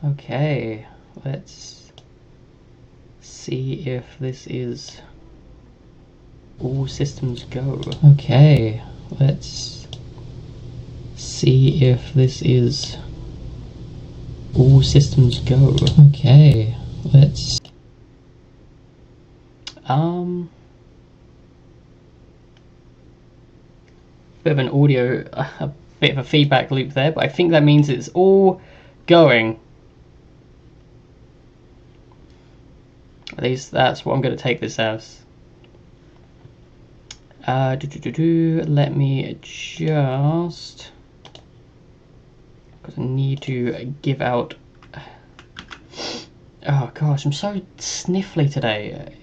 Okay, let's see if this is all systems go. Okay, let's see if this is all systems go. Okay, let's bit of an audio, a bit of a feedback loop there, but I think that means it's all going. At least that's what I'm going to take this as. Let me just, because I need to give out. Oh gosh, I'm so sniffly today.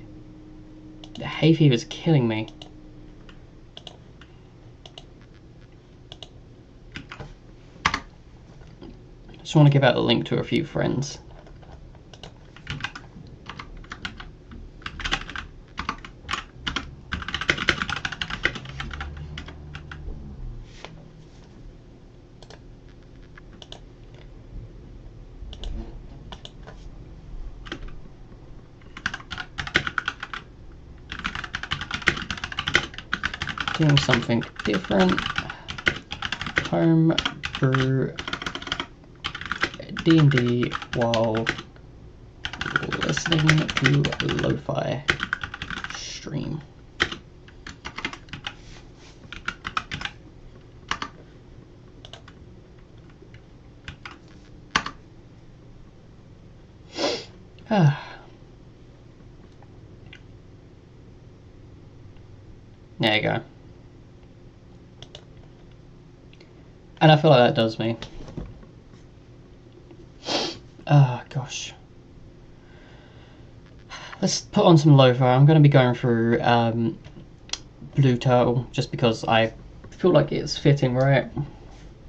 The hay fever is killing me. Just want to give out the link to a few friends. Doing something different. Home brew D&D while listening to lo-fi stream. There you go. And I feel like that does me. Ah, gosh. Let's put on some lo-fi. I'm going to be going through Blue Turtle just because I feel like it's fitting, right?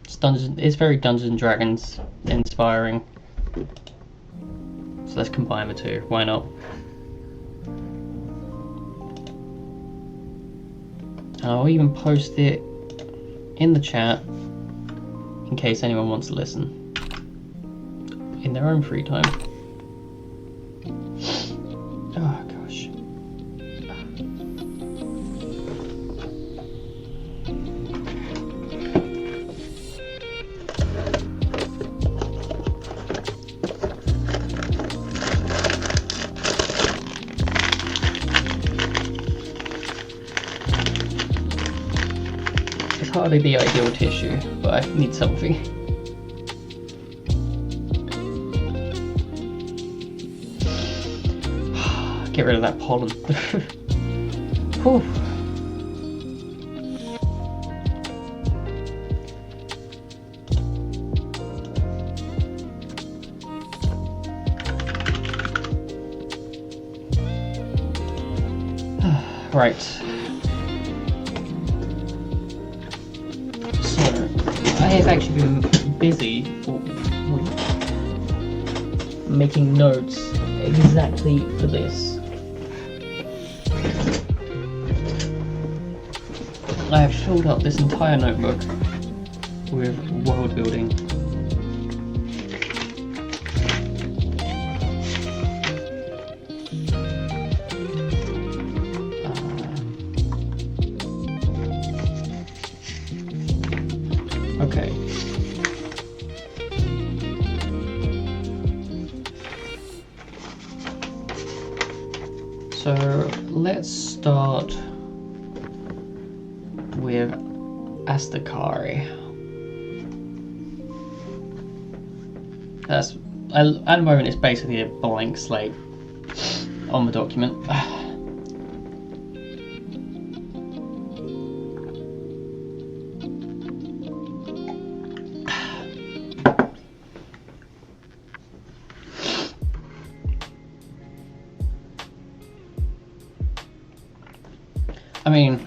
It's very Dungeons and Dragons inspiring. So let's combine the two. Why not? And I'll even post it in the chat in case anyone wants to listen in their own free time. Oh gosh. It's hardly the ideal tissue, but I need something. Get rid of that pollen. Whew. Right. So, I have actually been busy for a week making notes exactly for this. I have filled up this entire notebook with world building. Okay. So let's start with Astakaari. At the moment it's basically a blank slate on the document. I mean,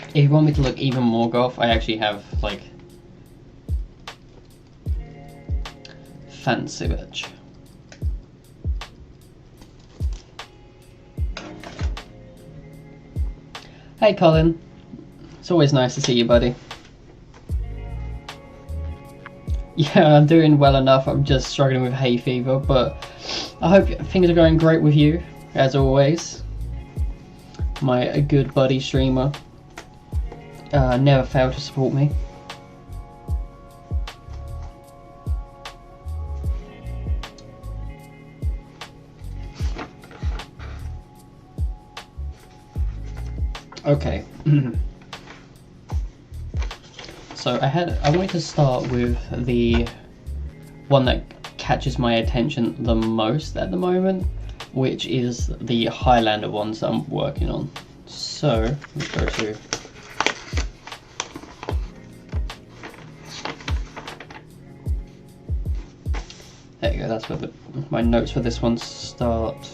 if you want me to look even more goth, I actually have, like, fancy bitch. Hey Colin, it's always nice to see you, buddy. Yeah, I'm doing well enough. I'm just struggling with hay fever, but I hope things are going great with you, as always. My good buddy streamer never failed to support me. Okay. So I wanted to start with the one that catches my attention the most at the moment, which is the Highlander ones that I'm working on. So let's go to there you go. That's where my notes for this one start.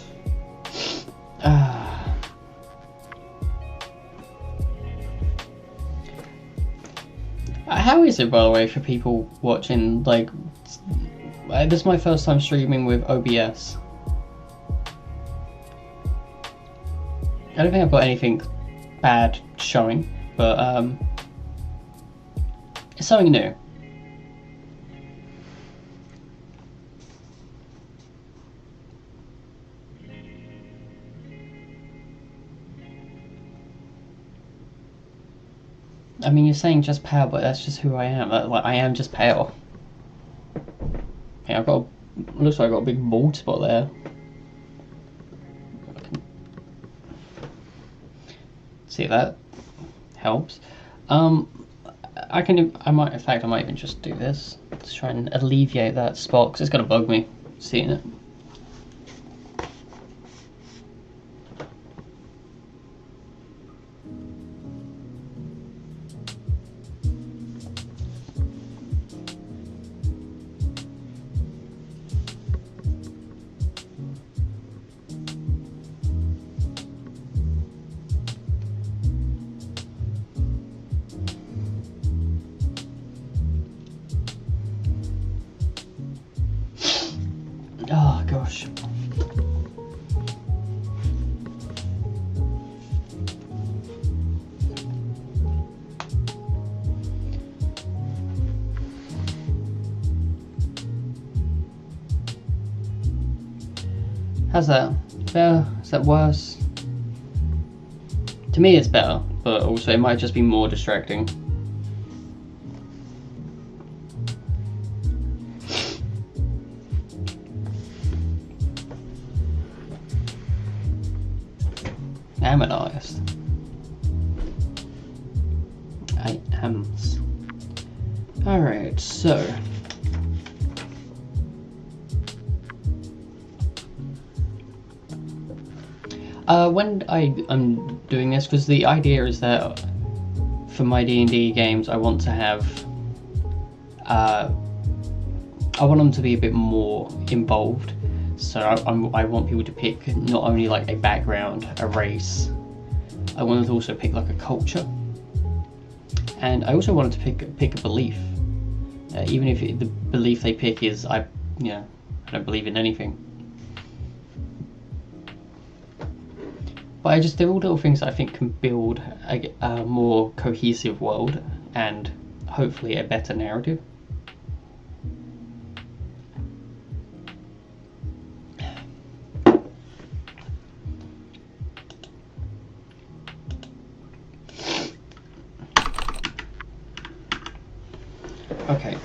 How is it, by the way, for people watching? Like, this is my first time streaming with OBS. I don't think I've got anything bad showing, but it's something new. I mean, you're saying just pale, but that's just who I am. Like, I am just pale. Yeah, I've got. Looks like I got a big bald spot there. See if that helps. I might even just do this to try and alleviate that spot because it's gonna bug me seeing it. Oh gosh. How's that? Better? Is that worse? To me it's better, but also it might just be more distracting. Am an artist. I am. Alright, so when I'm doing this, because the idea is that for my D&D games I want to have I want them to be a bit more involved. So I want people to pick not only like a background, a race, I want them to also pick like a culture. And I also wanted to pick a belief. Even if the belief they pick is I don't believe in anything. But they're all little things that I think can build a more cohesive world and hopefully a better narrative. Okay.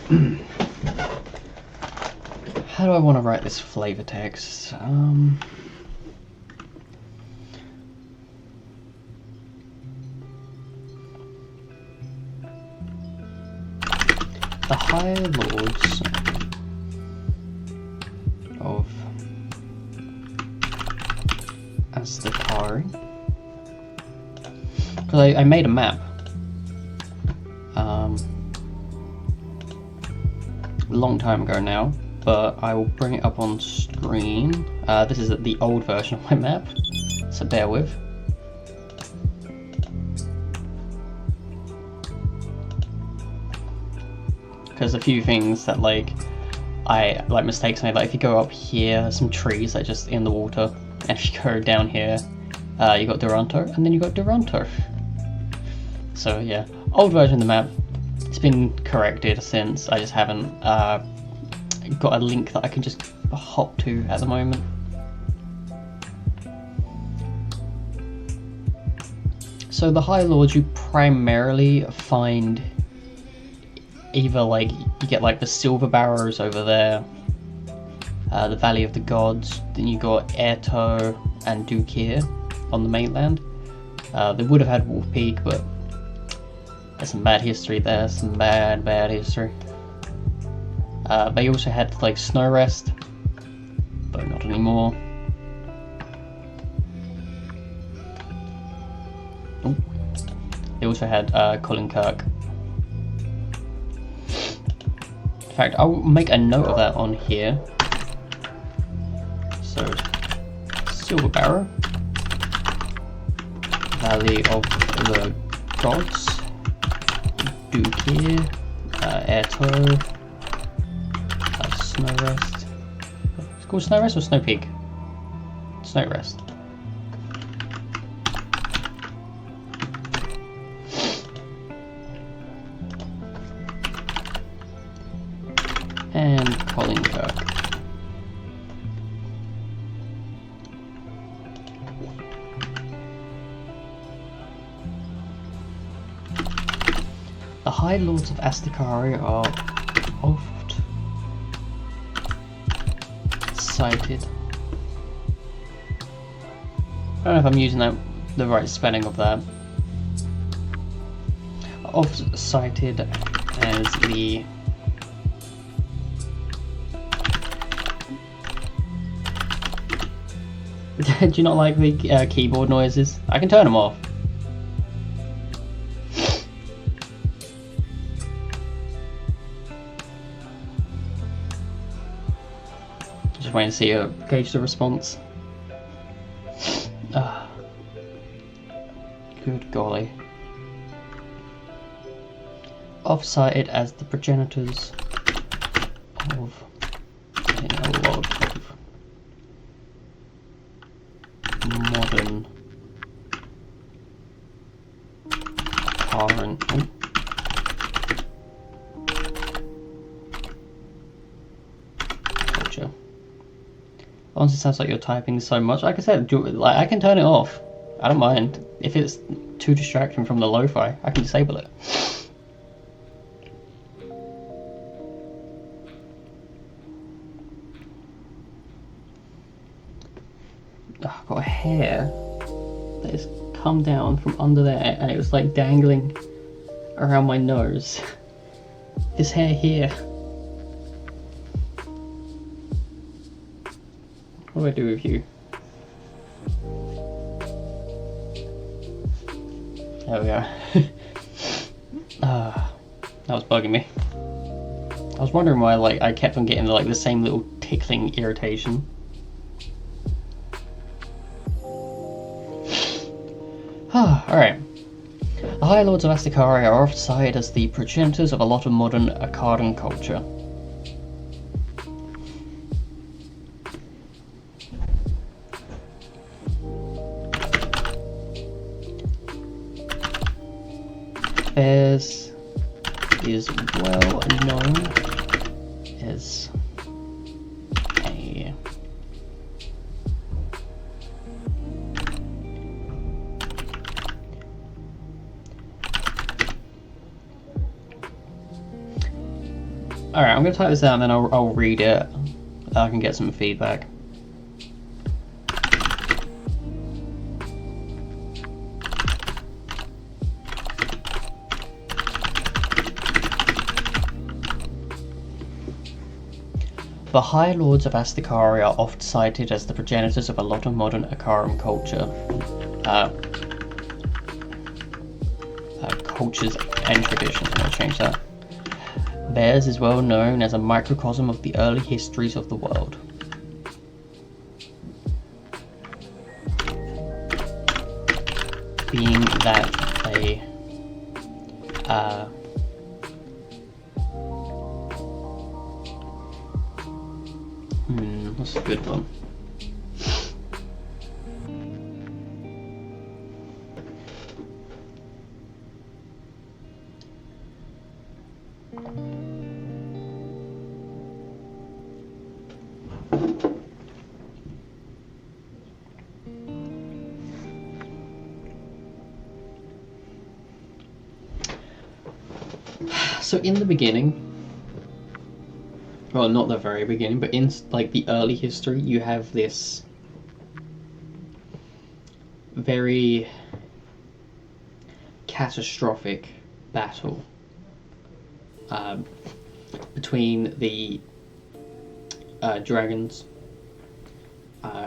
How do I want to write this flavor text? The High Lords of Aztakari. Because I made a map. A long time ago now, but I will bring it up on screen. This is the old version of my map, so bear with. Because a few things that mistakes I made, like if you go up here, there's some trees that are just in the water, and if you go down here, you got Duranto, and then you got Duranto. So yeah, old version of the map, It's been corrected since. I just haven't got a link that I can just hop to at the moment. So the High Lords you primarily find either like you get like the Silver Barrows over there, the Valley of the Gods, then you got Airto and Dukir on the mainland. They would have had Wolf Peak, but there's some bad history there, some bad history. They also had like Snow Rest, but not anymore. Ooh. They also had Colin Kirk. In fact, I'll make a note of that on here. So, Silver Barrow, Valley of the Gods, Dukir, Airto, Snow Rest. It's called Snow Rest or Snow Peak? Snow Rest. And Colin Kirk. The High Lords of Astakaria are oft cited. I don't know if I'm using the right spelling of that. Oft cited as the Do you not like the keyboard noises? I can turn them off. Just waiting to see gauge the response. Good golly. Oft-cited as the progenitors of a lot of modern current culture. Honestly, sounds like you're typing so much. Like I said, like I can turn it off. I don't mind if it's too distracting from the lo-fi. I can disable it. I've got a hair that has come down from under there and it was like dangling around my nose. This hair here. What do I do with you? There we go. That was bugging me. I was wondering why I kept on getting the same little tickling irritation. Alright. The High Lords of Astakaria are often cited as the progenitors of a lot of modern Akkadian culture. Fairs is well known as a Alright, I'm going to type this out and then I'll read it. I can get some feedback. The High Lords of Astakaria are oft cited as the progenitors of a lot of modern Akkadian culture. Cultures and traditions, I'm going to change that. Theirs is well known as a microcosm of the early histories of the world. Being that they that's a good one. So in the beginning, well, not the very beginning, but in like the early history, you have this very catastrophic battle between the dragons,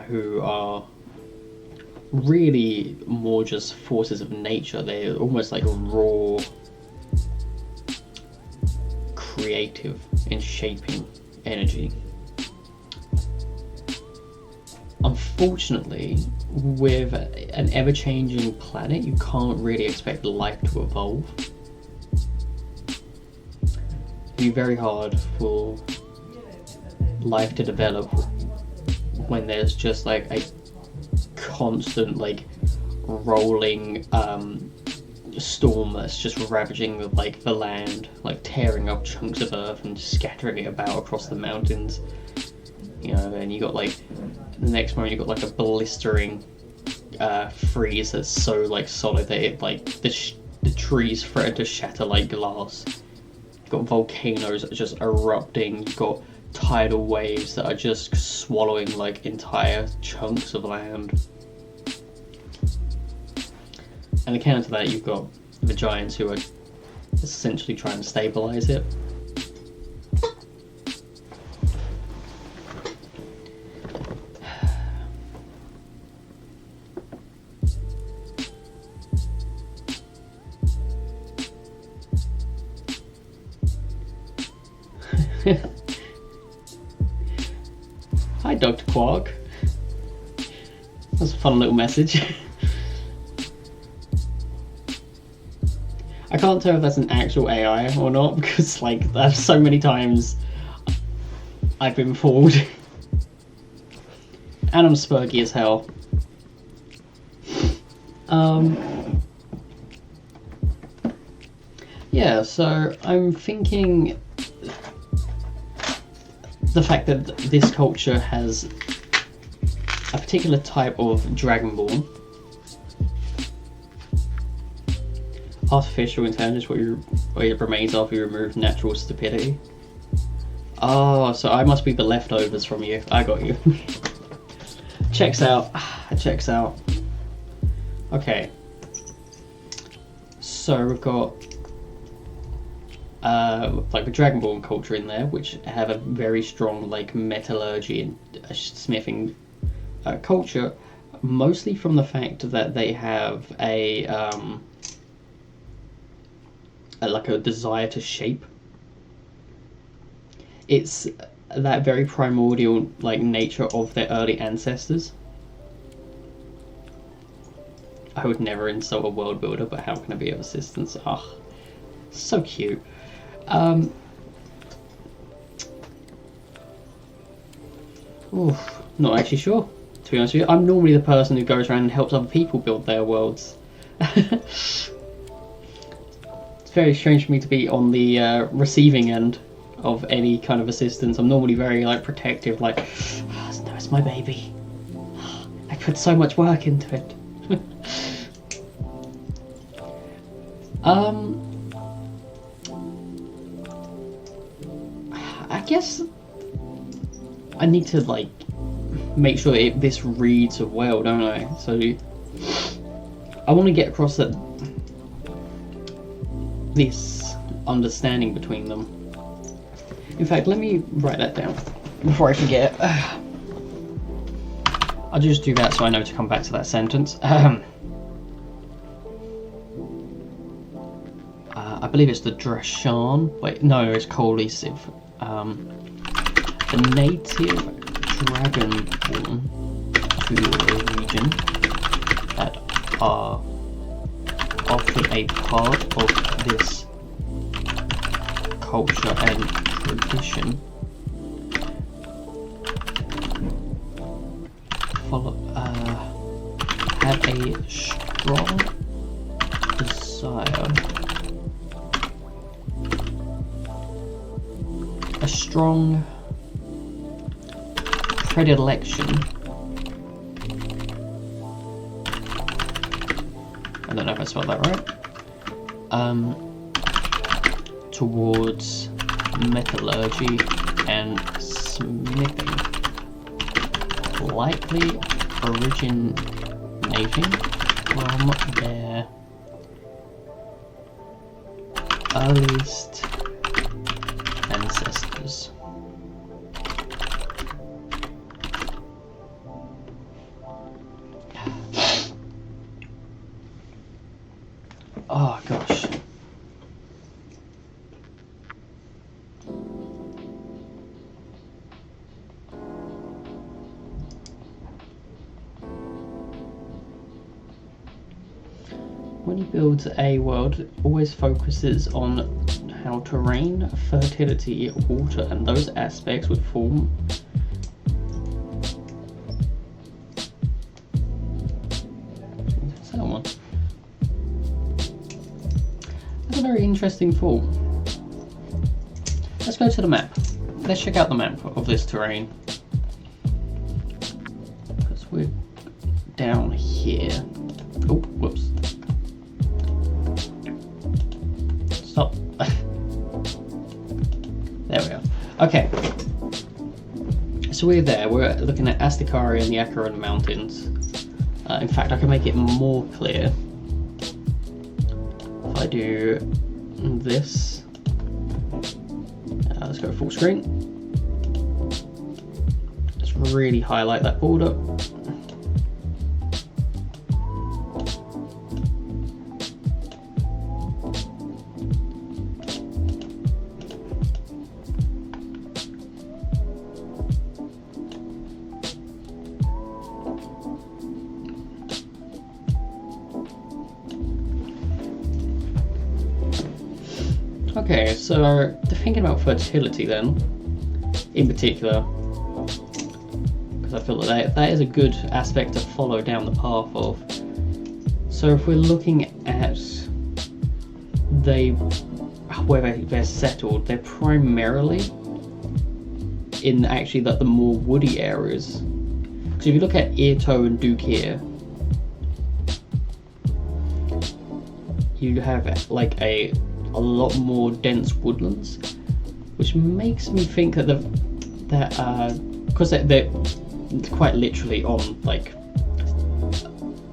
who are really more just forces of nature. They're almost like raw, creative and shaping energy. Unfortunately, with an ever-changing planet, you can't really expect life to evolve. It'd be very hard for life to develop when there's just like a constant like rolling storm that's just ravaging like the land, like tearing up chunks of earth and scattering it about across the mountains. You know, and you got like the next moment you got like a blistering freeze that's so like solid that it like the trees threaten to shatter like glass. You've got volcanoes that are just erupting. You've got tidal waves that are just swallowing like entire chunks of land. And the counter to that, you've got the giants who are essentially trying to stabilize it. Hi, Dr. Quark. That's a fun little message. I can't tell if that's an actual AI or not, because like that's so many times I've been fooled. And I'm spurky as hell. Yeah, so I'm thinking the fact that this culture has a particular type of Dragonborn. Artificial intelligence, what it remains after you remove natural stupidity. Oh, so I must be the leftovers from you. I got you. Checks out. Checks out. Okay. So we've got like the Dragonborn culture in there, which have a very strong like metallurgy and smithing culture, mostly from the fact that they have a like a desire to shape. It's that very primordial like nature of their early ancestors. I would never insult a world builder, but how can I be of assistance? Ah, oh, so cute. Oof, not actually sure, to be honest with you. I'm normally the person who goes around and helps other people build their worlds. It's very strange for me to be on the receiving end of any kind of assistance. I'm normally very like protective, like, oh, no, it's my baby. I put so much work into it. I guess I need to like make sure this reads well, don't I? So I want to get across that this understanding between them. In fact, let me write that down before I forget. I'll just do that so I know to come back to that sentence. I believe it's the Drashan. Wait, no, it's Cohesive. The native Dragonborn to a region that are often a part of this culture and tradition have a strong desire, a strong predilection, I don't know if I spelled that right, towards metallurgy and smithing. Likely originating from their earliest ancestors. Oh gosh. When he builds a world, it always focuses on how terrain, fertility, water, and those aspects would form someone. That's a very interesting thought. Let's go to the map. Let's check out the map of this terrain. Because we're down here. Oh, whoops. Stop. There we are. Okay. So we're there. We're looking at Astakaria and the Acheron Mountains. In fact, I can make it more clear. If I do this. Let's go full screen. Let's really highlight that border. Okay, so thinking about fertility then, in particular, because I feel like that is a good aspect to follow down the path of. So if we're looking at where they're settled, they're primarily in actually the more woody areas. Because if you look at Irto and Dukir, you have like a lot more dense woodlands, which makes me think that because they're quite literally on like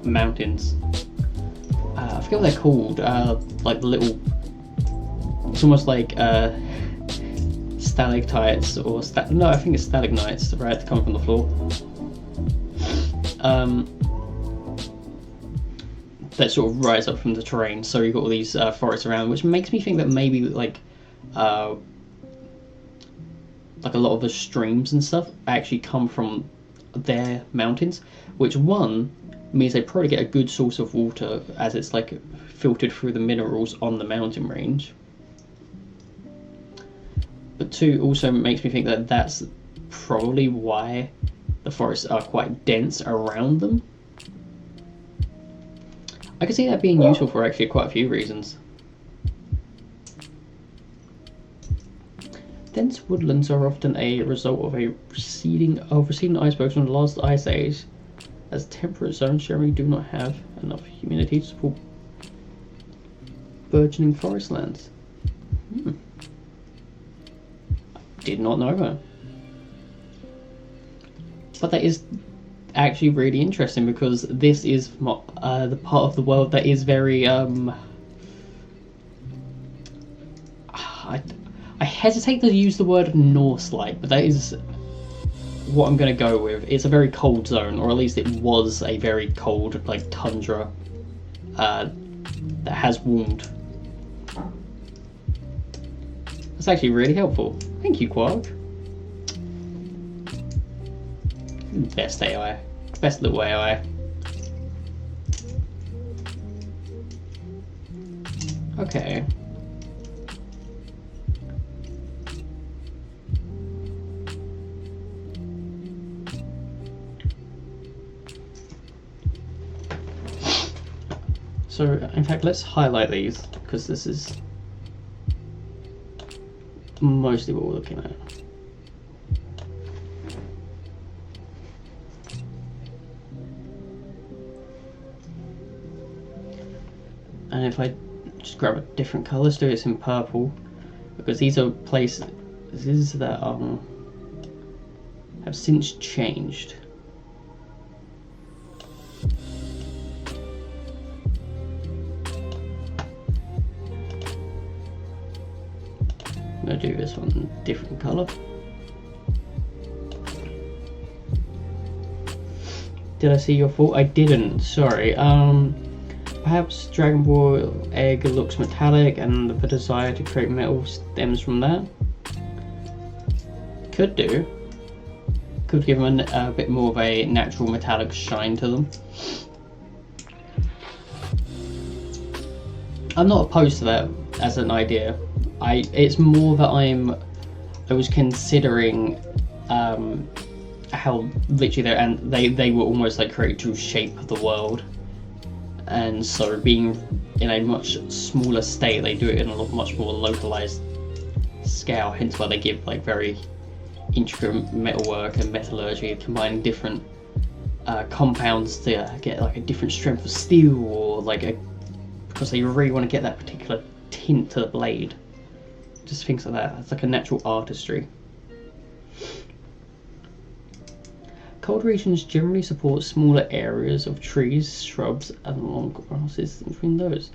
mountains. I forget what they're called. Like the little, it's almost like stalactites or no, I think it's stalagmites, right? To come from the floor. That sort of rise up from the terrain, so you've got all these forests around, which makes me think that maybe like a lot of the streams and stuff actually come from their mountains, which one means they probably get a good source of water as it's like filtered through the minerals on the mountain range, but two also makes me think that that's probably why the forests are quite dense around them. I can see that being useful for actually quite a few reasons. Dense woodlands are often a result of receding icebergs from the last ice age, as temperate zones generally do not have enough humidity to support burgeoning forest lands. Did not know that. But that is actually really interesting, because this is the part of the world that is very I hesitate to use the word Norse-like, but that is what I'm going to go with. It's a very cold zone, or at least it was a very cold, like tundra that has warmed. That's actually really helpful. Thank you, Quark. Best AI. Best little AI. Okay. So, in fact, let's highlight these, because this is mostly what we're looking at. And if I just grab a different colour, so it's in purple, because these are places that have since changed. I'm gonna do this one in a different color. Did I see your fault? I didn't, sorry. Perhaps Dragon Ball Egg looks metallic and the desire to create metal stems from that. Could do. Could give them a bit more of a natural metallic shine to them. I'm not opposed to that as an idea. It's more that I was considering how literally they were almost like created to shape the world, and so being in a much smaller state, they do it in a much more localized scale. Hence why they give like very intricate metalwork and metallurgy, combining different compounds to get like a different strength of steel, or like because they really want to get that particular tint to the blade. Just things like that. It's like a natural artistry. Cold regions generally support smaller areas of trees, shrubs, and long grasses between those.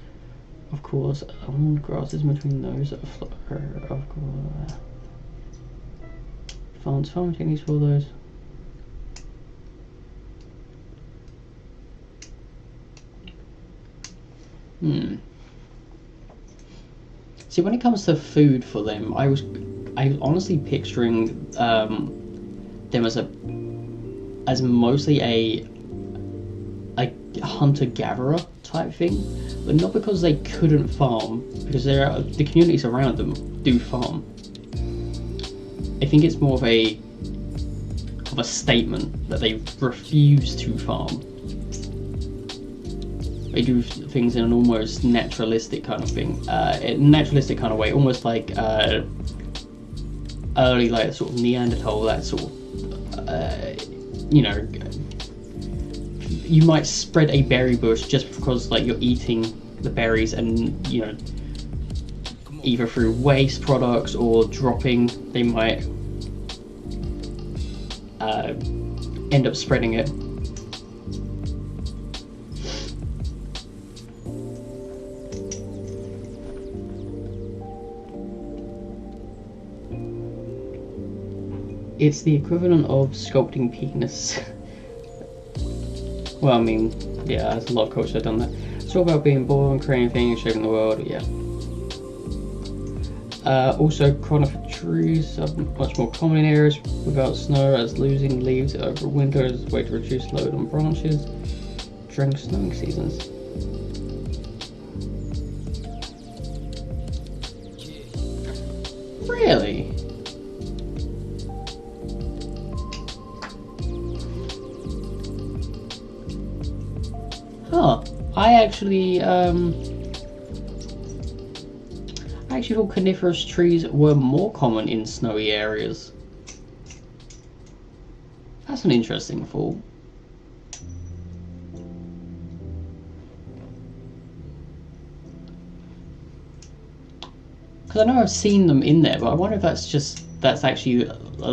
Of course, long grasses between those of course. Farming techniques for those. See, when it comes to food for them, I was honestly picturing them as mostly a hunter-gatherer type thing, but not because they couldn't farm, because the communities around them do farm. I think it's more of a statement that they refuse to farm. They do things in an almost naturalistic kind of thing, naturalistic kind of way, almost like early, like sort of Neanderthal, that sort of, you know, you might spread a berry bush just because like you're eating the berries, and you know, either through waste products or dropping, they might end up spreading it. It's the equivalent of sculpting penis. Well, I mean, yeah, there's a lot of culture that have done that. It's all about being born, creating things, shaping the world, yeah. Also, conifer trees are much more common in areas without snow, as losing leaves over winter is a way to reduce load on branches during snowing seasons. Really? Huh. I actually thought coniferous trees were more common in snowy areas. That's an interesting thought. Because I know I've seen them in there, but I wonder if that's actually the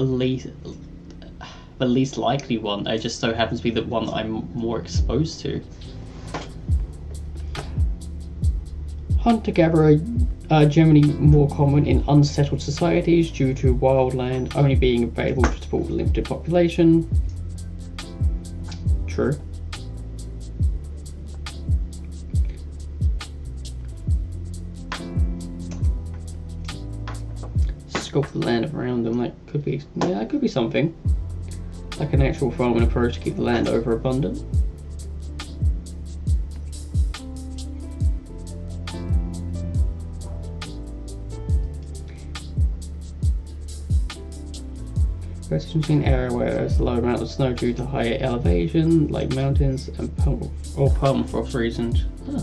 least likely one. It just so happens to be the one that I'm more exposed to. Hunter-gatherer are generally more common in unsettled societies due to wild land only being available to support a limited population. True. Sculpt the land around them, that could be, yeah, that could be something. Like an actual farming approach to keep the land overabundant. Especially in an area where there's a low amount of snow due to higher elevation, like mountains and permafrost regions. Huh.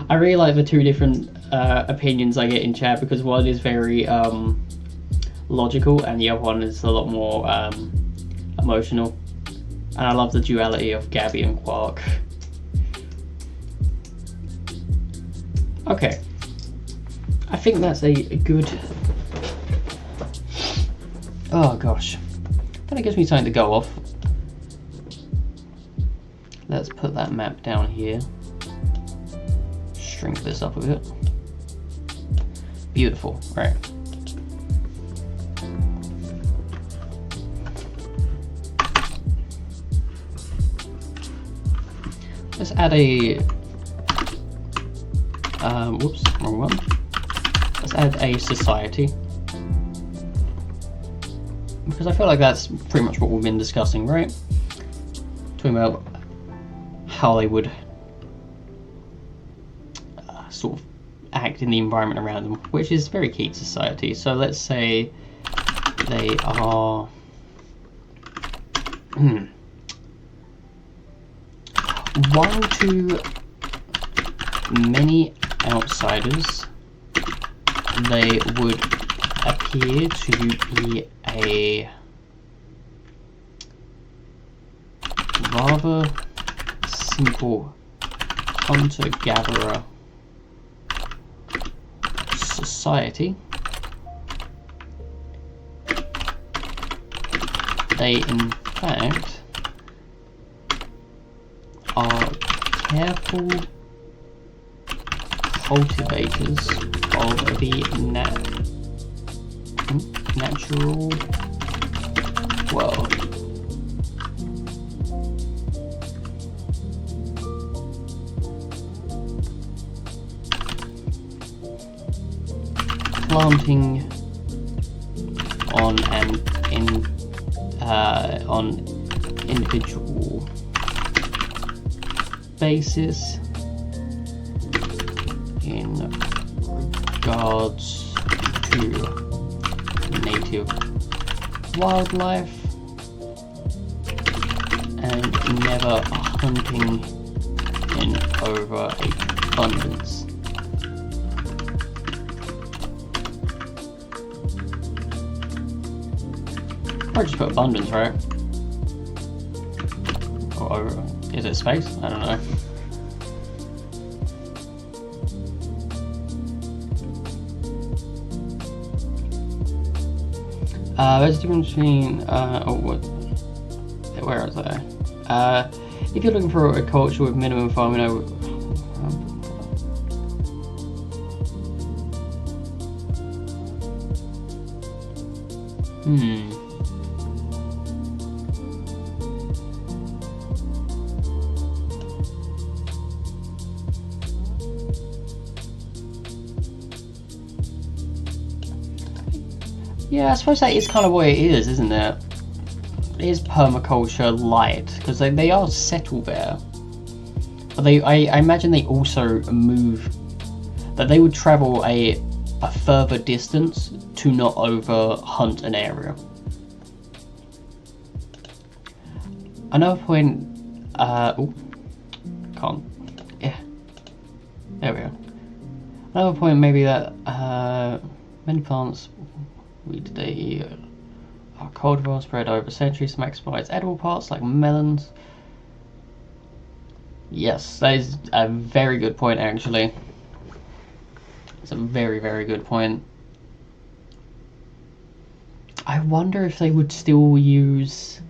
I really like the two different opinions I get in chat, because one is very logical and the other one is a lot more emotional. And I love the duality of Gabby and Quark. Okay. I think that's a good... Oh gosh. That gives me something to go off. Let's put that map down here. Shrink this up a bit. Beautiful. Right. Let's add a... whoops, wrong one. Let's add a society. Because I feel like that's pretty much what we've been discussing, right? Talking about how they would sort of act in the environment around them, which is very key to society. So let's say they are... one to many outsiders, they would appear to be a rather simple hunter-gatherer society. They in fact are careful cultivators of the natural world. Planting on individual basis in regards to native wildlife and never hunting in overabundance. Or just put abundance, right? Or is it space? I don't know. There's a difference between, where is that? If you're looking for a culture with minimum farming over... Yeah, I suppose that is kind of what it is, isn't it? It is permaculture light, because they are settled there. But I imagine they also move, that they would travel a further distance to not over hunt an area. Another point, can't, yeah, there we go. Another point maybe that many plants they are cultivar spread over centuries to maximize edible parts like melons. Yes, that is a very good point actually. It's a very, very good point. I wonder if they would still use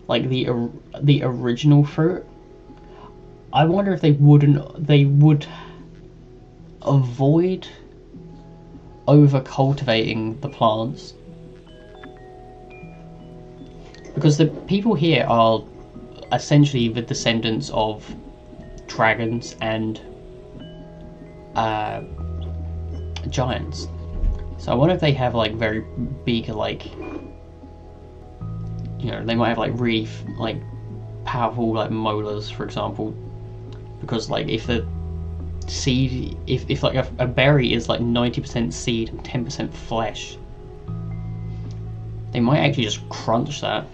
like the original fruit. I wonder if they would avoid over cultivating the plants, because the people here are essentially the descendants of dragons and giants. So I wonder if they have like very big, like, you know, they might have like really like powerful like molars, for example, because like if the seed, if like a berry is like 90% seed and 10% flesh, they might actually just crunch that.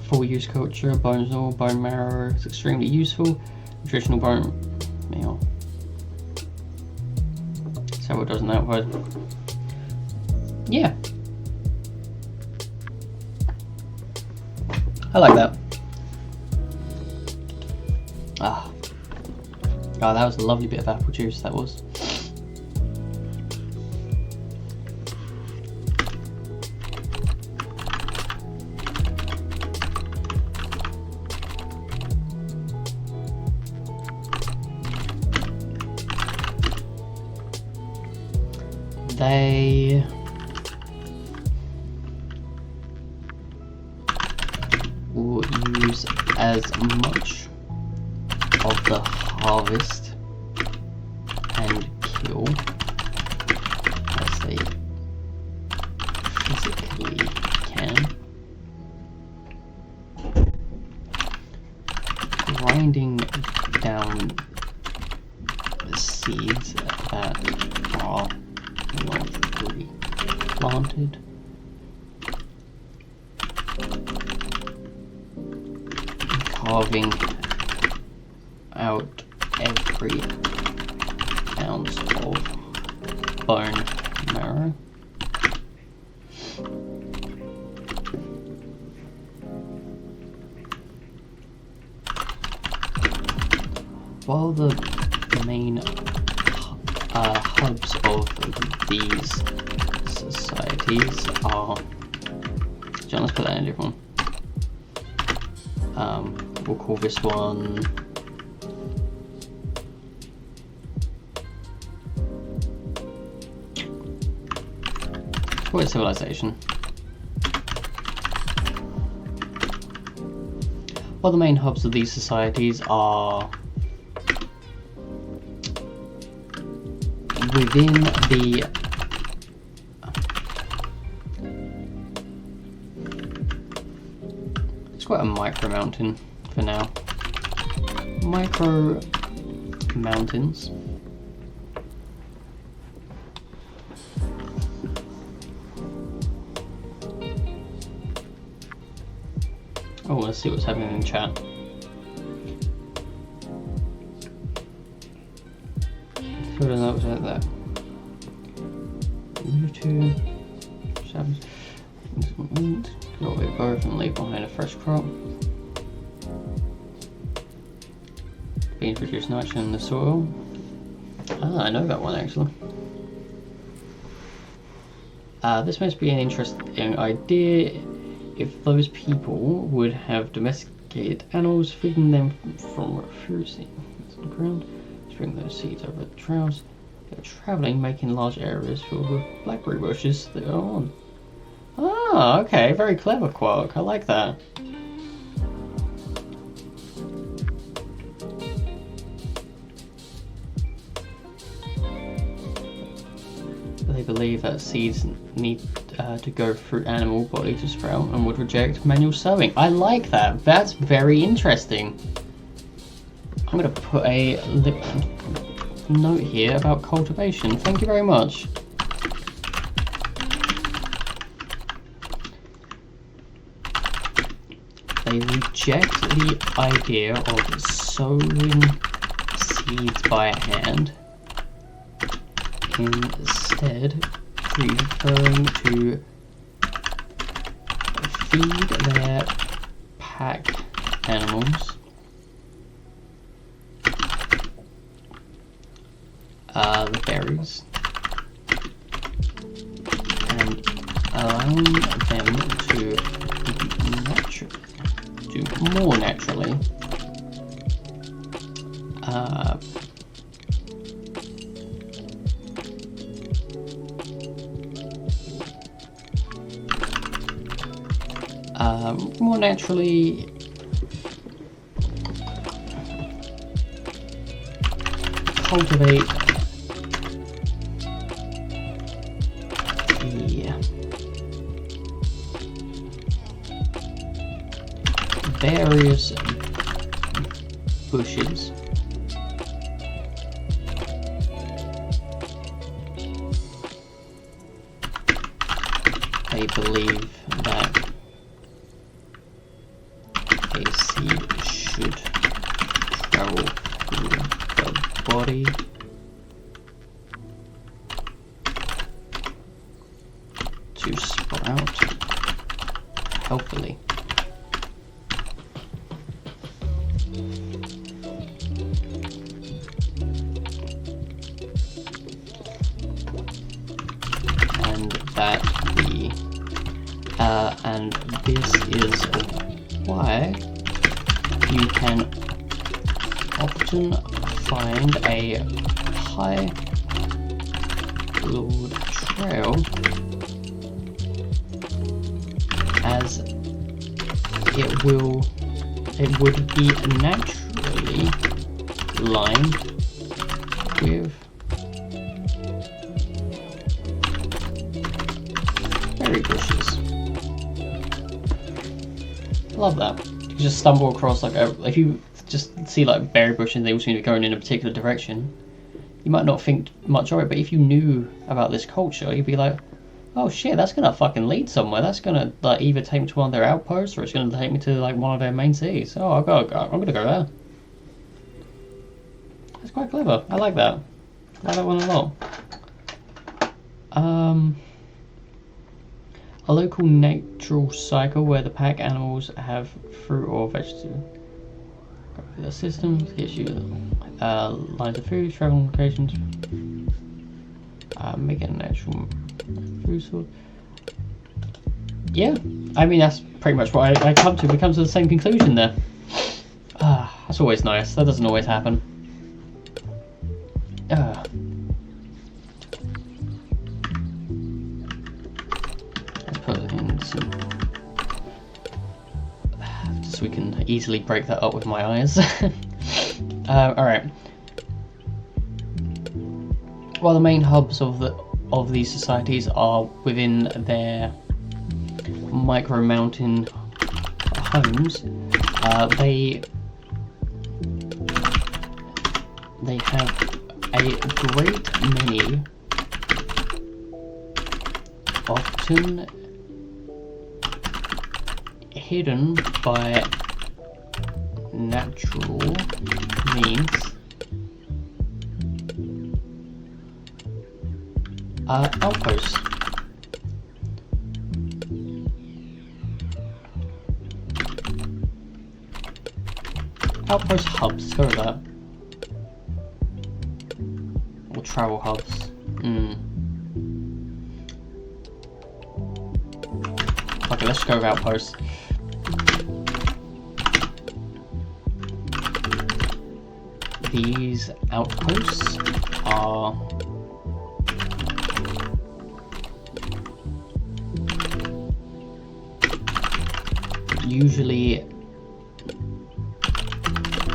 Full use culture, bone marrow is extremely useful. Nutritional bone meal. So what doesn't that word? Yeah. I like that. Ah. Oh, that was a lovely bit of apple juice, that was. They will use as much of the harvest and kill as they physically can, grinding down the seeds that are logically planted. Carving out every ounce of bone marrow. While the main hubs of these societies are, John, let's put that in a different one. We'll call this one civilization. While the main hubs of these societies are within the it's quite a micro mountain for now. Micro mountains. Oh, let's see what's happening in chat. Put a note like that. YouTube. Got away both and leave behind a fresh crop. Beans produce nitrogen in the soil. Ah, I know that one actually. This must be an interesting idea. If those people would have domesticated animals, feeding them from fruit seeds on the ground, spreading those seeds over the trails, they're traveling, making large areas filled with blackberry bushes that are on. Ah, okay, very clever, Quark. I like that. They believe that seeds need to go through animal body to sprout and would reject manual sowing. I like that. That's very interesting. I'm going to put a note here about cultivation. Thank you very much. They reject the idea of sowing seeds by hand, instead preferring to feed their pack animals the berries and allowing them to more naturally cultivate the various bushes they believe that a seed should travel through the body to sprout healthily. And this is why you can often find a High Lord trail, as it would be naturally lined with berry bushes. Love that. You can just stumble across if you just see like berry bushes, they all seem to be going in a particular direction. You might not think much of it, but if you knew about this culture, you'd be like, oh shit, that's gonna fucking lead somewhere. That's gonna like either take me to one of their outposts, or it's gonna take me to like one of their main cities. Oh, I'm gonna go there. That's quite clever. I like that. I like that one a lot. A local natural cycle where the pack animals have fruit or vegetable. The system gives you lines of food, travel locations, make a natural food source. Yeah, I mean that's pretty much what I come to. We come to the same conclusion there. That's always nice. That doesn't always happen. Let's put in some, just so we can easily break that up with my eyes. Alright. While the main hubs of these societies are within their micro mountain homes, they have a great many, often hidden by natural means, outposts. Outpost hubs, go with that. Or travel hubs. Okay, let's go with outposts. These outposts are usually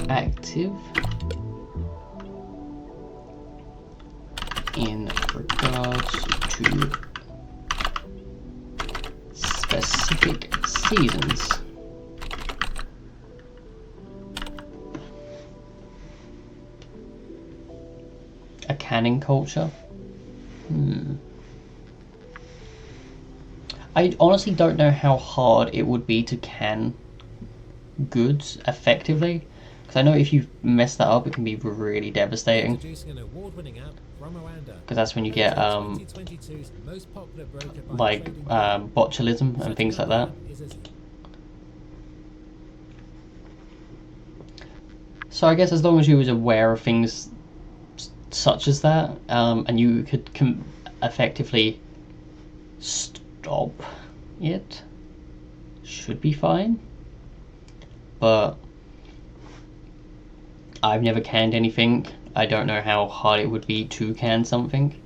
active in regards to specific seasons. A canning culture. I honestly don't know how hard it would be to can goods effectively, because I know if you mess that up, it can be really devastating. Because that's when you get botulism and things like that. So I guess as long as you was aware of things such as that, and you could effectively stop it, should be fine. But I've never canned anything. I don't know how hard it would be to can something.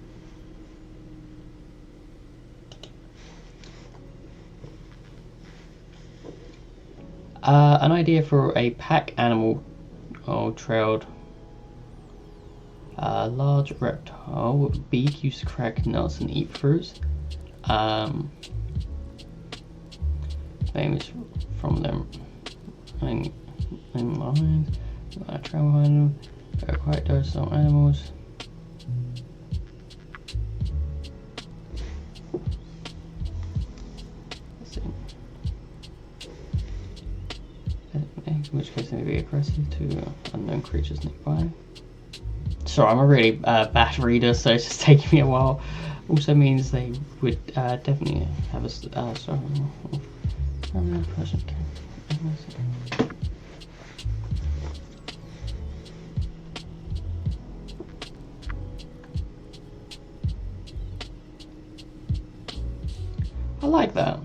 An idea for a pack animal trailed large reptile with beak used to crack nuts and eat fruits. Famous from them in lines. Travel animal. They're quite docile animals. Let's see. In which case they may be aggressive to unknown creatures nearby. Sorry, I'm a really bad reader, so it's just taking me a while. Also means they would definitely have a sorry. Person. I like that.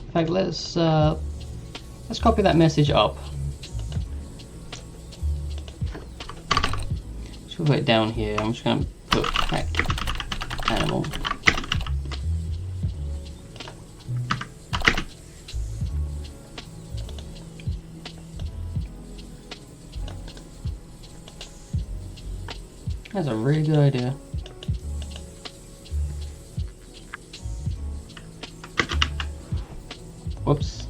In fact, let's copy that message up. Just put it down here. I'm just going to put pack animal. That's a really good idea. Whoops.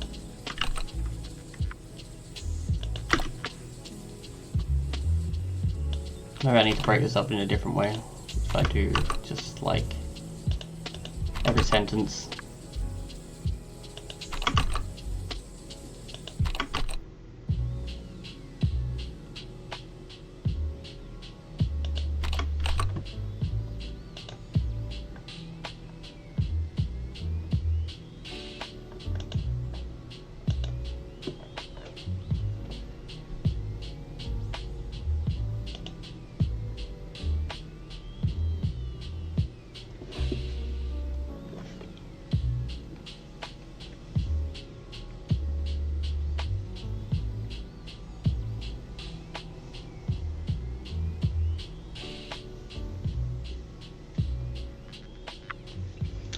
Maybe I need to break this up in a different way. If I do just like every sentence.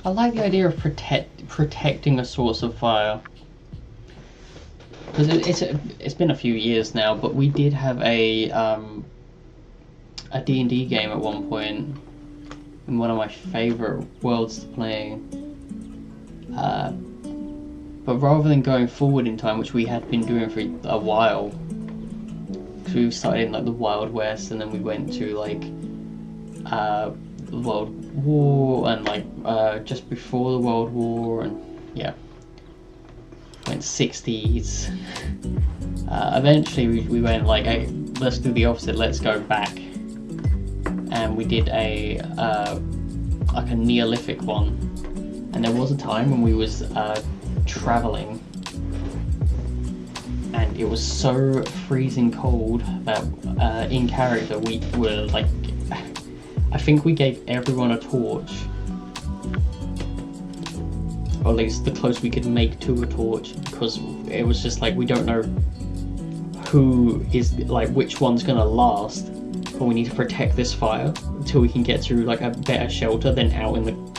I like the idea of protecting a source of fire, because it's been a few years now, but we did have a D&D game at one point, and one of my favorite worlds to play. But rather than going forward in time, which we had been doing for a while, because we started in like the Wild West, and then we went to like the World War, and like just before the World War, and yeah, went 60s. Eventually we went like, hey, let's do the opposite, let's go back, and we did a like a Neolithic one. And there was a time when we was traveling, and it was so freezing cold that in character we were like, I think we gave everyone a torch, or at least the closest we could make to a torch, because it was just like, we don't know who is like which one's gonna last, but we need to protect this fire until we can get to like a better shelter than out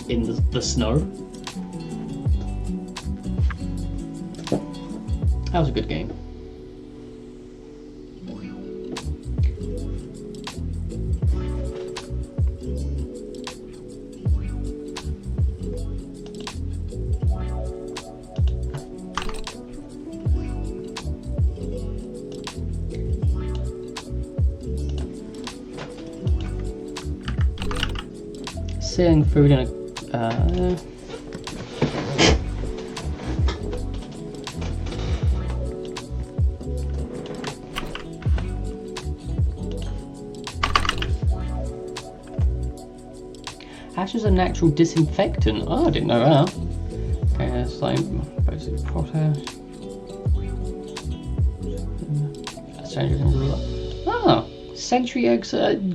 in the snow. That was a good game. Selling food in a ash is a natural disinfectant. Oh, I didn't know that. Okay, that's like basic potash. Oh, Sentry eggs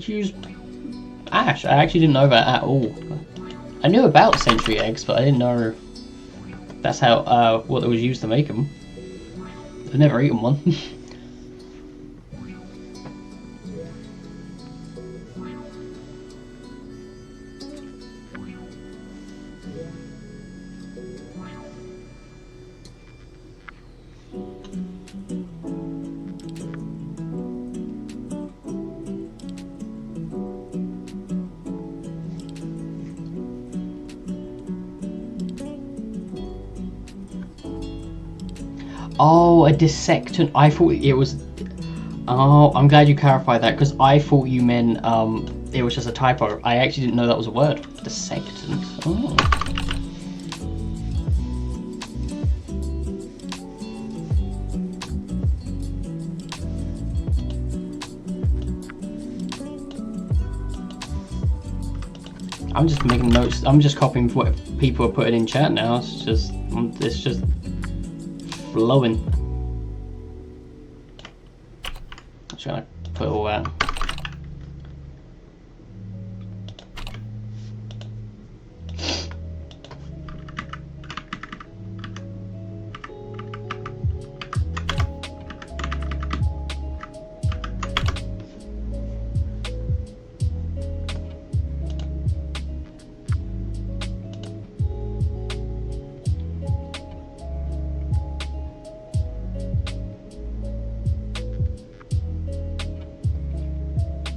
use ash. I actually didn't know that at all. I knew about Sentry eggs, but I didn't know that's how what it was used to make them. I've never eaten one. Oh, a dissectant. I thought it was... Oh, I'm glad you clarified that, because I thought you meant it was just a typo. I actually didn't know that was a word. Dissectant. Oh. I'm just making notes. I'm just copying what people are putting in chat now. It's just flowing. I'm just gonna put all that.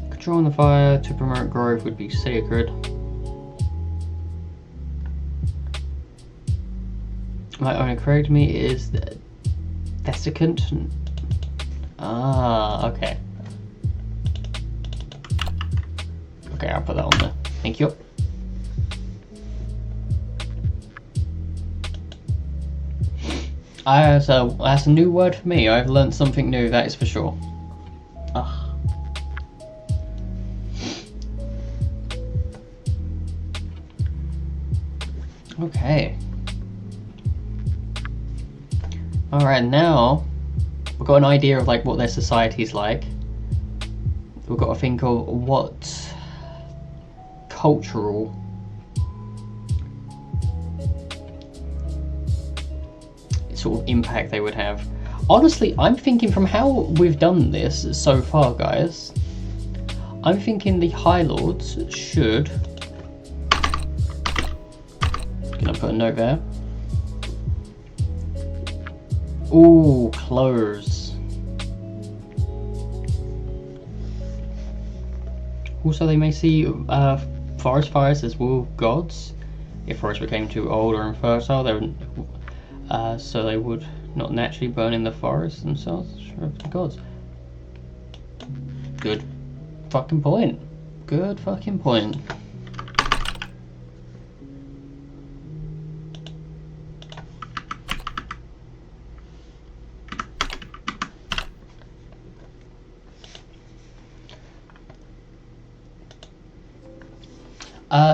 Controlling the fire to promote growth would be sacred. My only correct me is the desiccant. Ah, okay. Okay, I'll put that on there. Thank you. So that's a new word for me. I've learned something new, that is for sure. Ah. Okay. Alright, now we've got an idea of like what their society's like. We've got to think of what cultural sort of impact they would have. Honestly, I'm thinking from how we've done this so far, guys, I'm thinking the High Lords should... Gonna put a note there. Ooh, clothes. Also, they may see forest fires as wool gods. If forests became too old or infertile, they would, so they would not naturally burn in the forest themselves. Gods. Good fucking point. Good fucking point.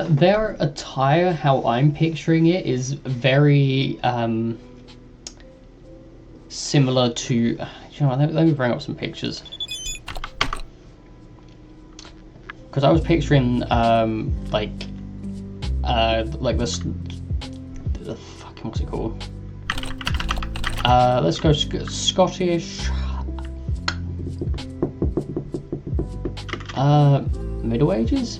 Their attire, how I'm picturing it, is very similar to... You know, let me bring up some pictures. Because I was picturing like this... The fucking, what's it called? Let's go Scottish... Middle Ages?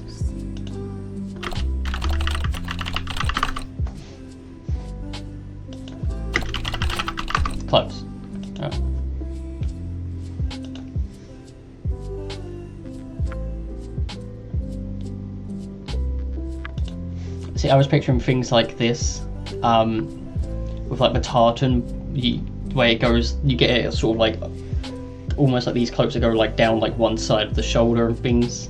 Close. Oh. See, I was picturing things like this, with like the tartan, where it goes, you get it sort of like, almost like these cloaks that go like down like one side of the shoulder and things.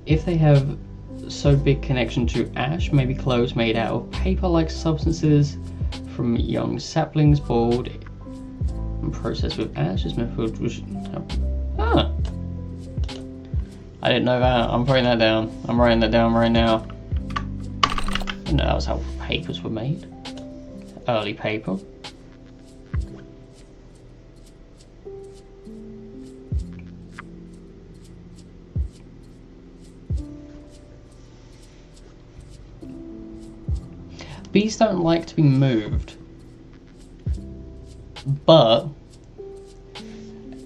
If they have so big connection to ash, maybe clothes made out of paper-like substances from young saplings boiled and processed with ash. This method was... Ah! I didn't know that. I'm putting that down. I'm writing that down right now. I didn't know that was how papers were made. Early paper. Bees don't like to be moved, but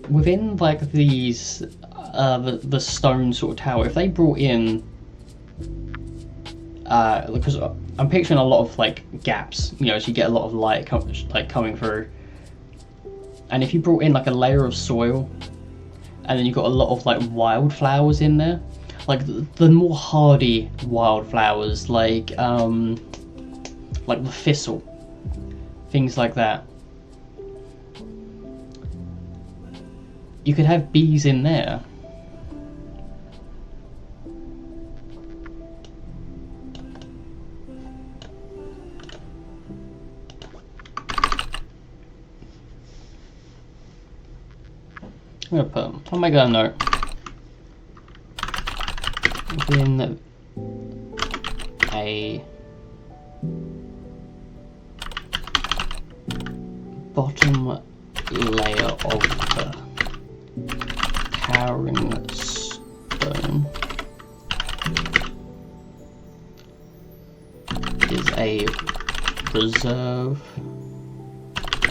within like these the stone sort of tower, if they brought in because I'm picturing a lot of like gaps, you know, so you get a lot of light coming through. And if you brought in like a layer of soil, and then you got a lot of like wildflowers in there, like the more hardy wildflowers, like the thistle, things like that. You could have bees in there. I'll make a note. In a bottom layer of the cowering stone is a reserve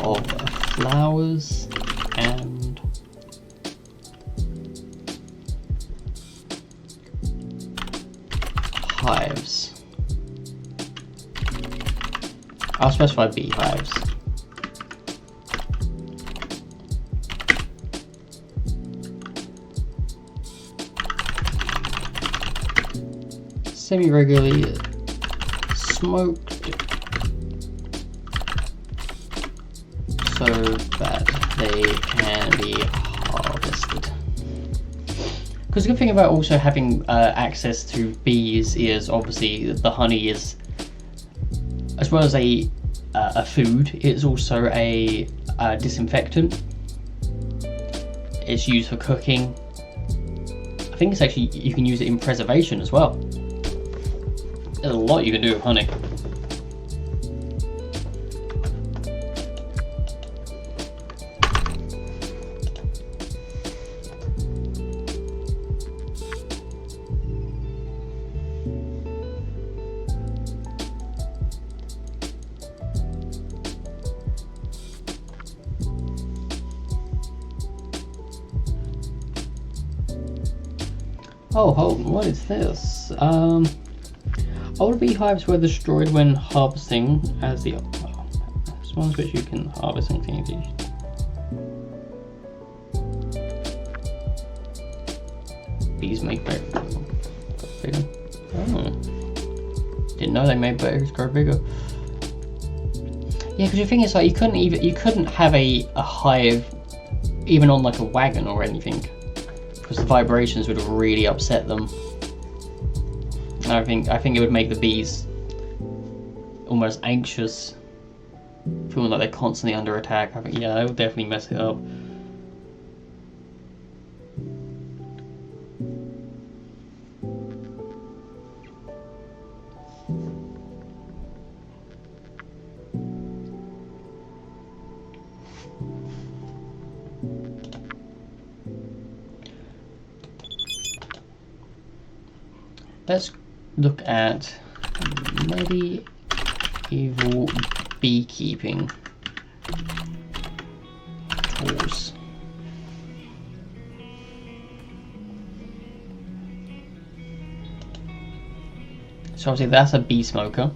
of flowers and hives. I'll specify beehives. Semi-regularly smoked so that they can be harvested. Because the good thing about also having access to bees is obviously the honey is, as well as a food, it's also a disinfectant. It's used for cooking. I think it's actually, you can use it in preservation as well. There's a lot you can do with honey. Oh, hold on, what is this? Old beehives were destroyed when harvesting, as the ones which you can harvest and continue. Bees make berries bigger. Oh, didn't know they made berries grow bigger. Yeah, because the thing is, like, you couldn't have a hive even on like a wagon or anything, because the vibrations would really upset them. I think it would make the bees almost anxious, feeling like they're constantly under attack. I think, yeah, that would definitely mess it up. Let's look at medieval beekeeping tools. So obviously that's a bee smoker.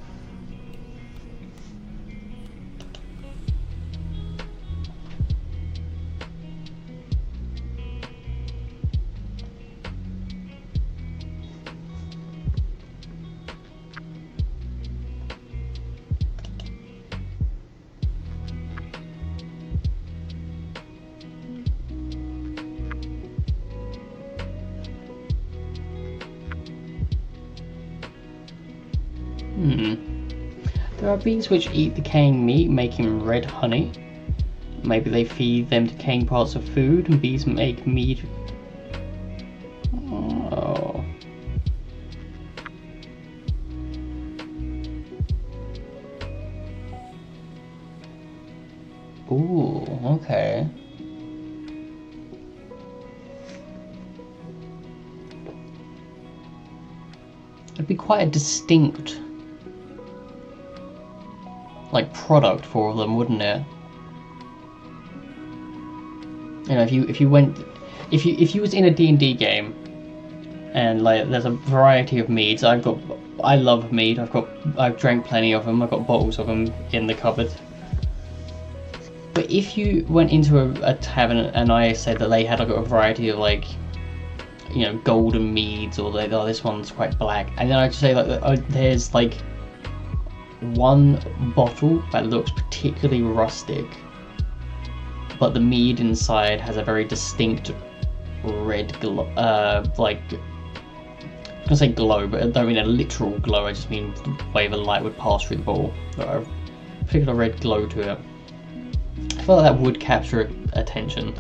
There are bees which eat decaying meat, making red honey. Maybe they feed them decaying parts of food, and bees make mead. Oh. Ooh, okay. It'd be quite a distinct, like, product for them, wouldn't it? You know, if you was in a D&D game, and like there's a variety of meads. I love mead. I've drank plenty of them. I've got bottles of them in the cupboard. But if you went into a tavern and I said that they had like a variety of like, you know, golden meads, or like, oh, this one's quite black, and then I just say like, oh, there's like one bottle that looks particularly rustic, but the mead inside has a very distinct red glow, like, I'm gonna say glow, but I don't mean a literal glow, I just mean the way the light would pass through the bottle. A particular red glow to it. I feel like that would capture attention.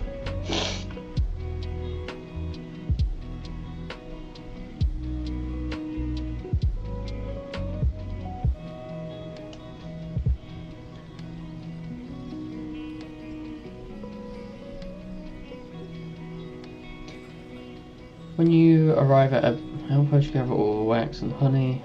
When you arrive at a... How first you gather all the wax and honey.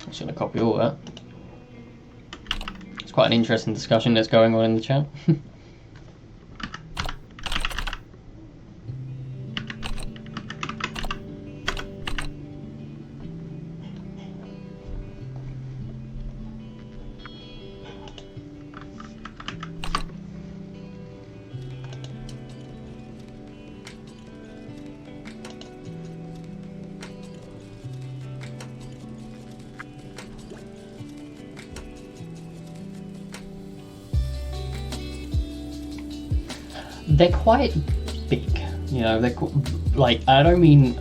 I'm just going to copy all that. It's quite an interesting discussion that's going on in the chat. They're quite big, you know, they're like, I don't mean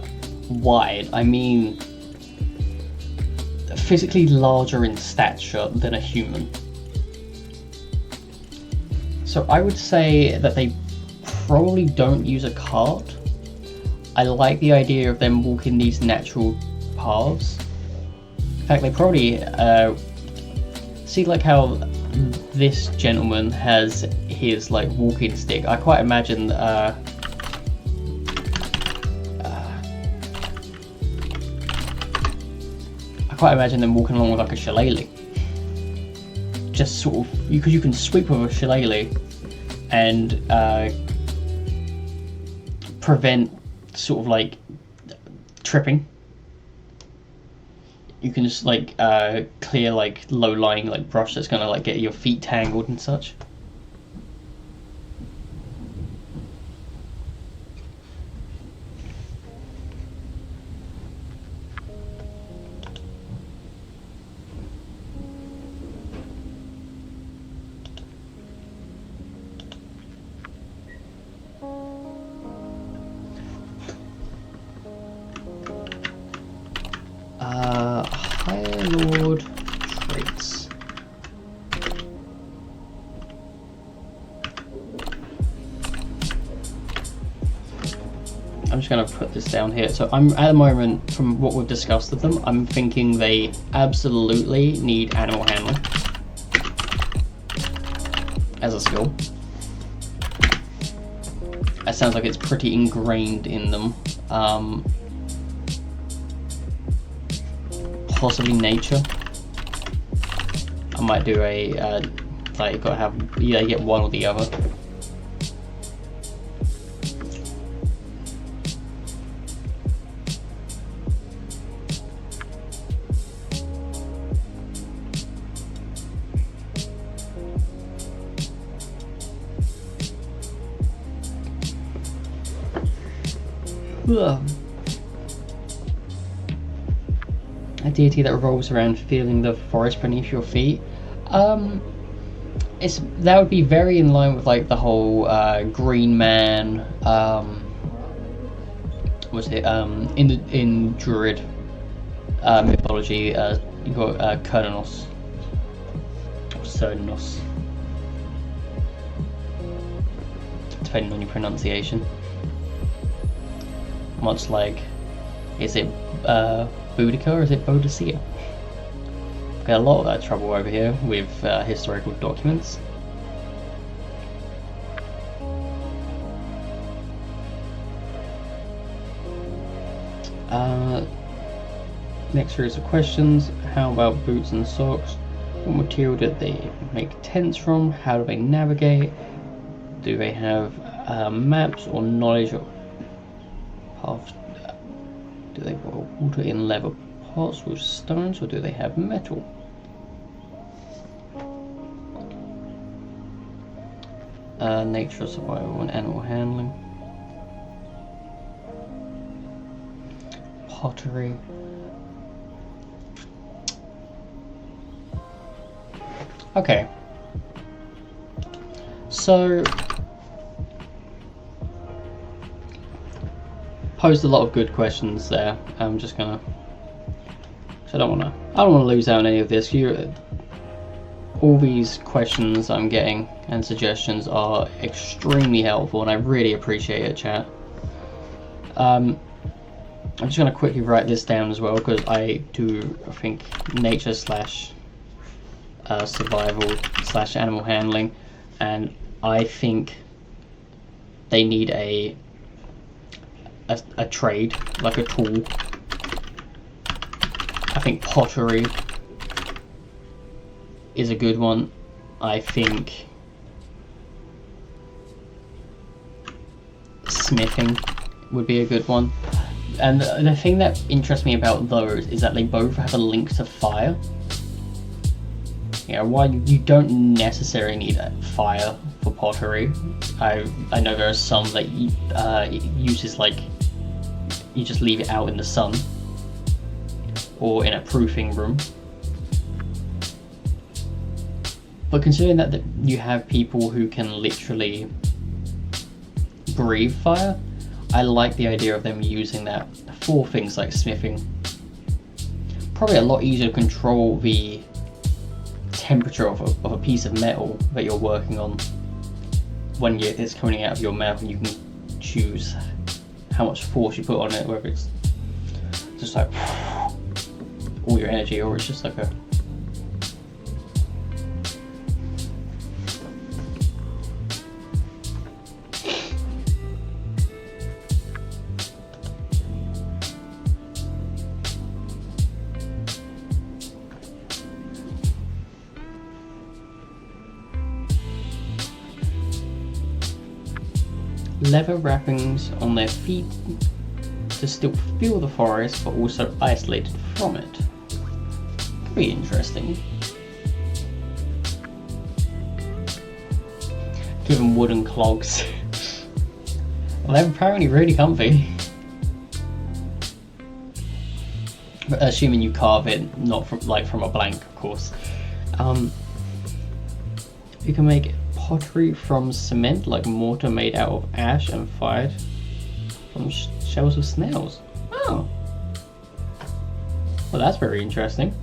wide, I mean physically larger in stature than a human. So I would say that they probably don't use a cart. I like the idea of them walking these natural paths. In fact, they probably, see like how this gentleman has his like walking stick. I quite imagine I quite imagine them walking along with like a shillelagh. Just sort of, because you can sweep with a shillelagh and prevent sort of like tripping. You can just like clear like low-lying like brush that's gonna like get your feet tangled and such. Higher Lord traits. I'm just going to put this down here. So I'm at the moment, from what we've discussed of them, I'm thinking they absolutely need animal handling as a skill. It sounds like it's pretty ingrained in them. Possibly nature. I might do a like, you gotta have, yeah, you get one or the other. A deity that revolves around feeling the forest beneath your feet. That would be very in line with like the whole Green Man. Was it in Druid mythology? You got Kurnos or Cernos, depending on your pronunciation. Much like, is it Boudica or is it Boadicea? I've got a lot of that trouble over here with historical documents. Next series of questions. How about boots and socks? What material did they make tents from? How do they navigate? Do they have maps or knowledge of Half. Do they boil water in lava pots with stones, or do they have metal? Nature, survival, and animal handling. Pottery. Okay. So posed a lot of good questions there. I'm just gonna. I don't wanna lose out on any of this. All these questions I'm getting and suggestions are extremely helpful, and I really appreciate it, chat. I'm just going to quickly write this down as well, because I think nature slash survival slash animal handling, and I think they need a trade, like a tool. I think pottery is a good one. I think smithing would be a good one. And the thing that interests me about those is that they both have a link to fire. Yeah, while you don't necessarily need fire for pottery, I know there are some that uses, like, you just leave it out in the sun or in a proofing room. But considering that you have people who can literally breathe fire, I like the idea of them using that for things like smithing. Probably a lot easier to control the temperature of a piece of metal that you're working on when it's coming out of your mouth, and you can choose how much force you put on it, whether it's just like all your energy, or it's just like a leather wrappings on their feet to still feel the forest, but also isolated from it. Could be interesting. Give them wooden clogs. Well, they're apparently really comfy. But assuming you carve it, not from a blank, of course. You can make pottery from cement, like mortar made out of ash and fired from shells of snails. Oh, well, that's very interesting.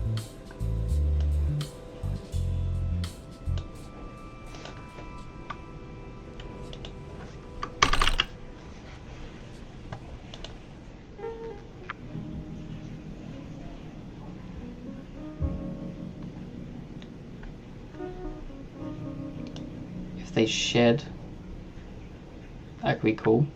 If they shed, that could be cool.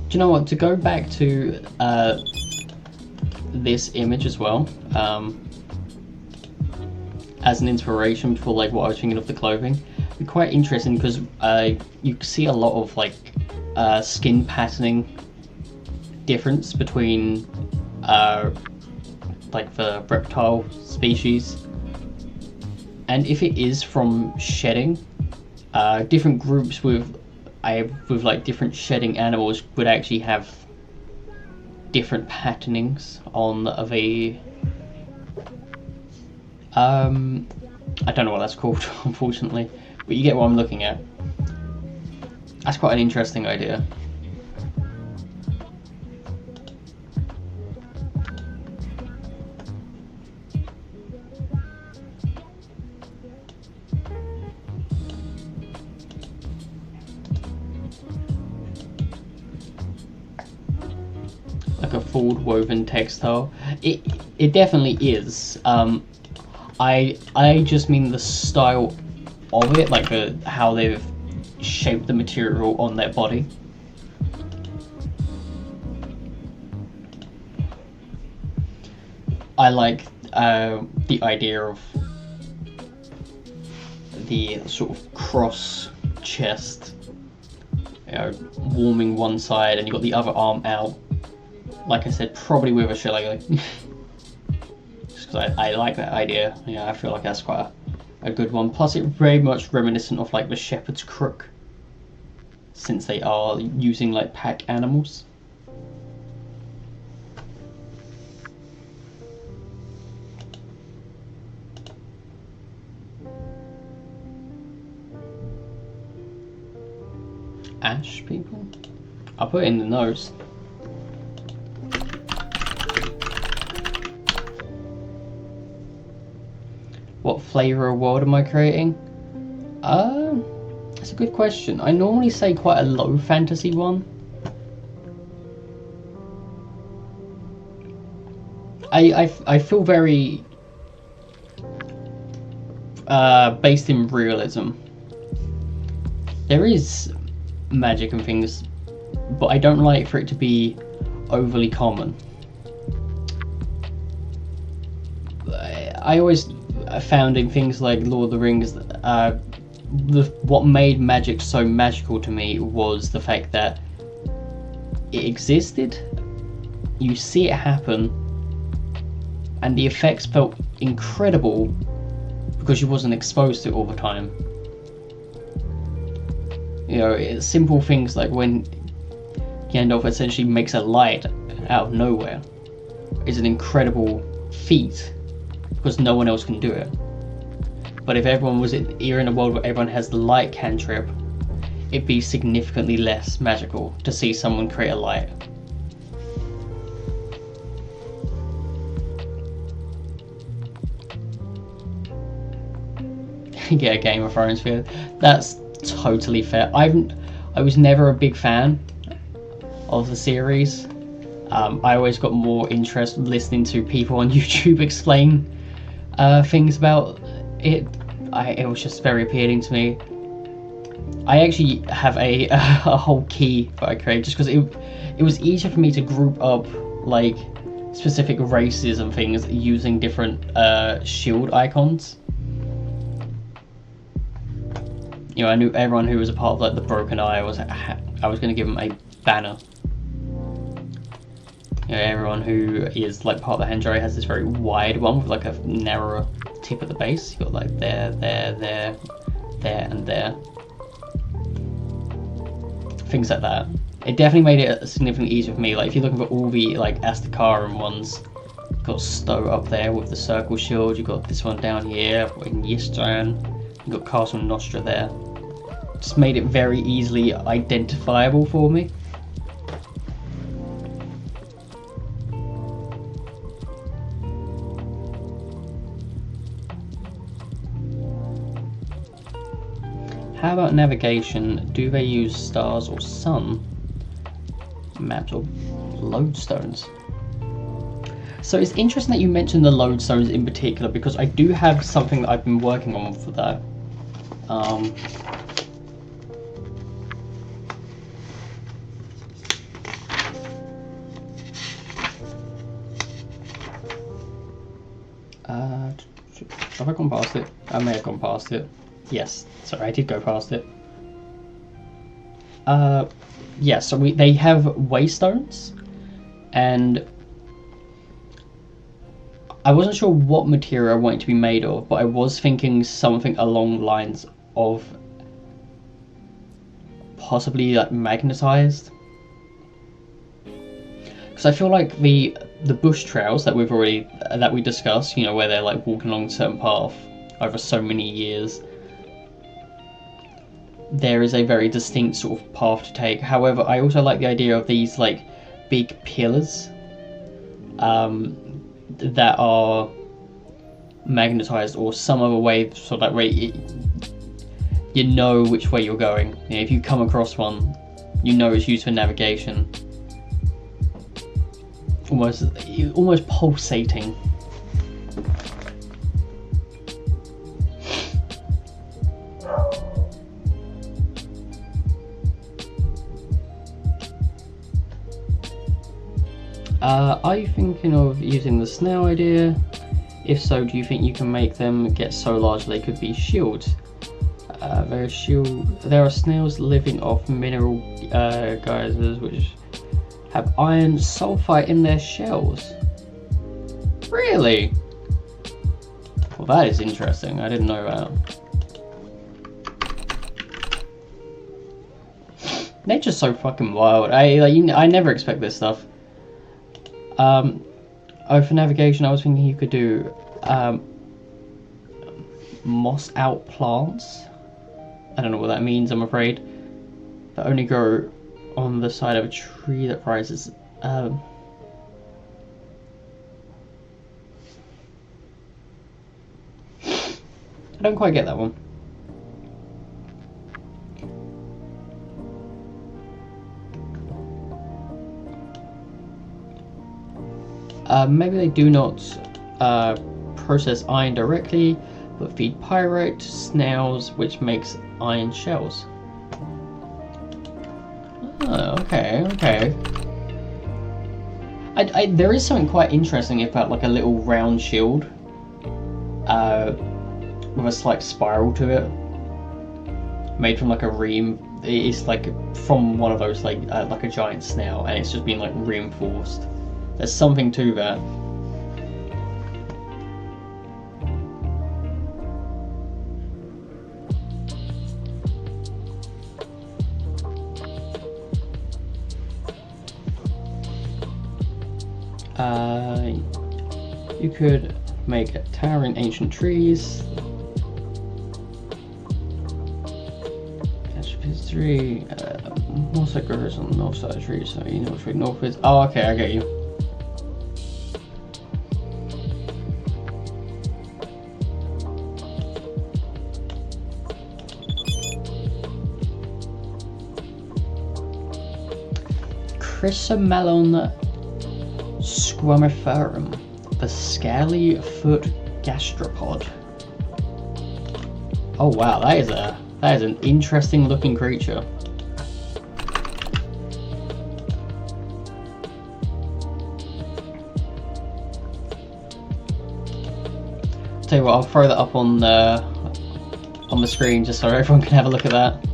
Do you know what? To go back to this image as well, as an inspiration for like what I was thinking of the clothing, it'd be quite interesting because you see a lot of like skin patterning difference between like the reptile species, and if it is from shedding, different groups with like different shedding animals would actually have different patternings on the I don't know what that's called, unfortunately, but you get what I'm looking at. That's quite an interesting idea. Like a fold woven textile. It definitely is. I just mean the style of it, like how they've shaped the material on their body. I like the idea of the sort of cross chest, you know, warming one side, and you got the other arm out. Like I said, probably with a shillelagh. Just because I like that idea. Yeah, I feel like that's quite a good one. Plus, it's very much reminiscent of like the shepherd's crook, since they are using like pack animals. Ash people? I'll put it in the nose. What flavour of world am I creating? That's a good question. I normally say quite a low fantasy one. I feel very based in realism. There is magic and things, but I don't like for it to be overly common. I always found in things like Lord of the Rings, what made magic so magical to me was the fact that it existed, you see it happen, and the effects felt incredible because you wasn't exposed to it all the time. You know, it's simple things like when Gandalf essentially makes a light out of nowhere is an incredible feat because no one else can do it. But if everyone was here in a world where everyone has the light cantrip, it'd be significantly less magical to see someone create a light. Yeah, Game of Thrones fear. That's totally fair. I was never a big fan of the series. I always got more interest listening to people on YouTube explain things about it. It was just very appealing to me. I actually have a whole key that I created just because it was easier for me to group up like specific races and things using different shield icons. You know, I knew everyone who was a part of like the Broken Eye. I was going to give them a banner. You know, everyone who is like part of the Handrei has this very wide one with like a narrower tip at the base. You got like there, and there. Things like that. It definitely made it significantly easier for me. Like if you're looking for all the like Astakaran ones, you've got Stowe up there with the circle shield. You've got this one down here in Yistran. You've got Castle Nostra there. Just made it very easily identifiable for me. How about navigation? Do they use stars or sun maps or lodestones? So it's interesting that you mentioned the lodestones in particular because I do have something that I've been working on for that. Have I gone past it? I may have gone past it. Yes, sorry, I did go past it. Yeah, so they have waystones, and I wasn't sure what material I wanted to be made of, but I was thinking something along the lines of possibly like magnetized. Because I feel like the bush trails that we discussed, you know, where they're like walking along a certain path over so many years, there is a very distinct sort of path to take. However, I also like the idea of these like big pillars that are magnetized or some other way, so that way you know which way you're going. You know, if you come across one, you know it's used for navigation. Almost pulsating. Are you thinking of using the snail idea? If so, do you think you can make them get so large they could be shields? There are snails living off mineral geysers which have iron sulfite in their shells. Really? Well, that is interesting. I didn't know that. Nature's so fucking wild. I never expect this stuff. Oh, for navigation, I was thinking you could do moss out plants. I don't know what that means, I'm afraid. That only grow on the side of a tree that rises. I don't quite get that one. Maybe they do not process iron directly, but feed pyrite to snails, which makes iron shells. Oh, okay. There is something quite interesting about like a little round shield with a slight spiral to it, made from like a ream. It's like from one of those like a giant snail, and it's just been like reinforced. There's something to that. You could make a towering ancient trees. History. Most like grows on the north side of trees, so you know which way north is. Oh, okay, I get you. Chrysomelon squamiferum, the scaly foot gastropod. Oh wow, that is an interesting looking creature. Tell you what, I'll throw that up on the screen just so everyone can have a look at that.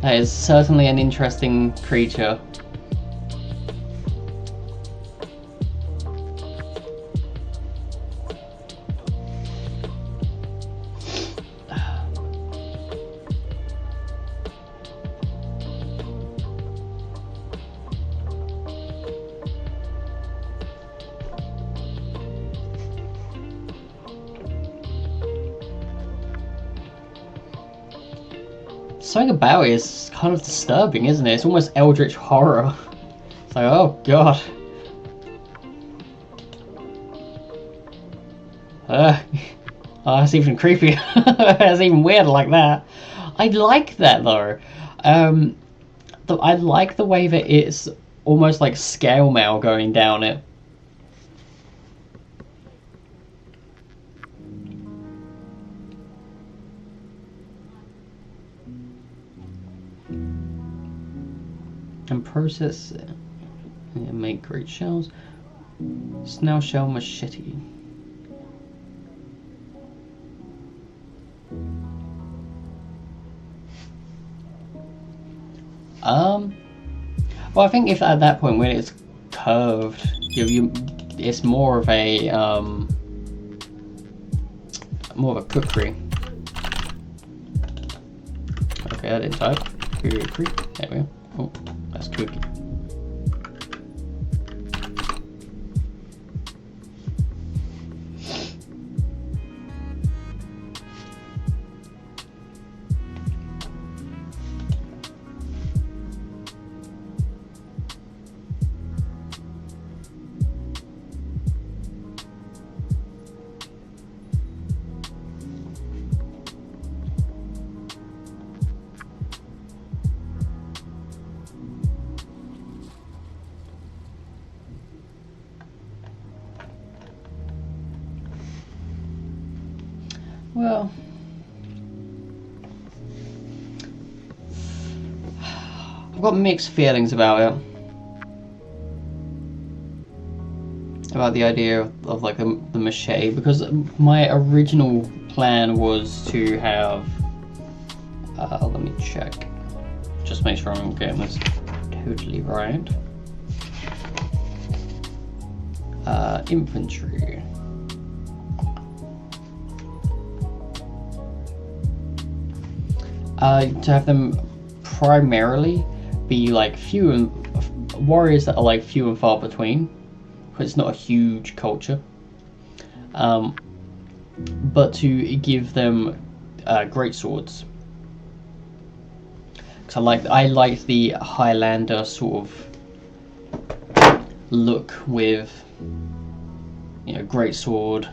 That is certainly an interesting creature. Something about it is kind of disturbing, isn't it? It's almost eldritch horror. It's like, oh god. Oh, that's even creepier. That's even weirder like that. I like that though. I like the way that it's almost like scale mail going down it. And process it and make great shells. Snail shell machete. Well, I think if at that point when it's curved, it's more of a cookery. Okay, that didn't type. Cookery. There we go. Oh, that's cookie. Well, I've got mixed feelings about it. About the idea of like the machete, because my original plan was to have let me check, just make sure I'm getting this totally right. Infantry. To have them primarily be like warriors that are like few and far between. It's not a huge culture, but to give them great swords. Because I like the Highlander sort of look with, you know, great sword,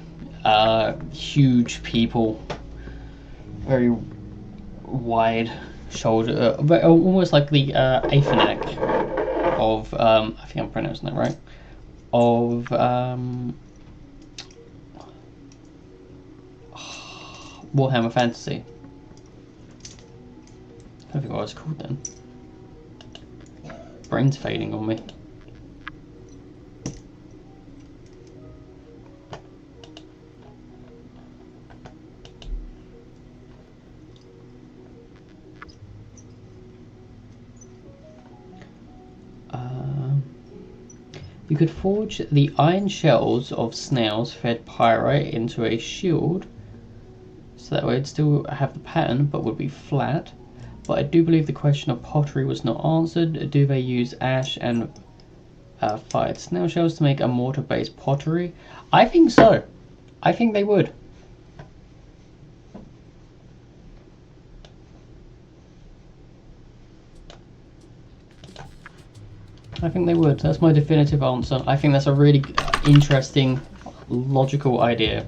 huge people, very wide shoulder, almost like the Athenac of I think I'm pronouncing that right. Of Warhammer Fantasy. I don't think what it's called then. Brain's fading on me. You could forge the iron shells of snails fed pyrite into a shield, so that way it'd still have the pattern but would be flat. But I do believe the question of pottery was not answered. Do they use ash and fired snail shells to make a mortar-based pottery? I think so. I think they would. I think they would. That's my definitive answer. I think that's a really interesting, logical idea.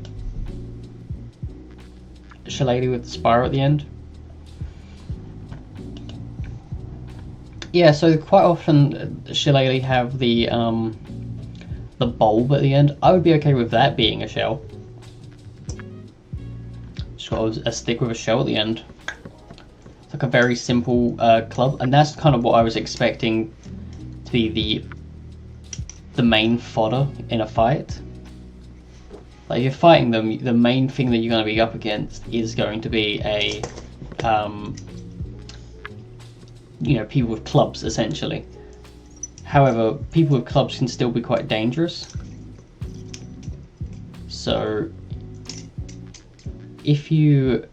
Shillelagh with the spire at the end. Yeah, so quite often Shillelagh have the bulb at the end. I would be okay with that being a shell. Just got a stick with a shell at the end. It's like a very simple club, and that's kind of what I was expecting to be the main fodder in a fight. Like, if you're fighting them, the main thing that you're going to be up against is going to be a you know, people with clubs, essentially. However, people with clubs can still be quite dangerous. So if you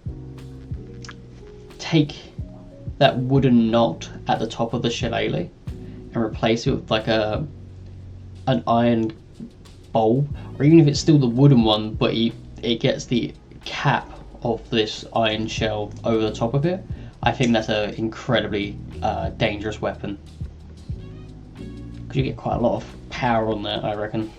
take that wooden knot at the top of the shillelagh and replace it with like an iron bulb, or even if it's still the wooden one, but it gets the cap of this iron shell over the top of it, I think that's an incredibly dangerous weapon. Because you get quite a lot of power on that, I reckon.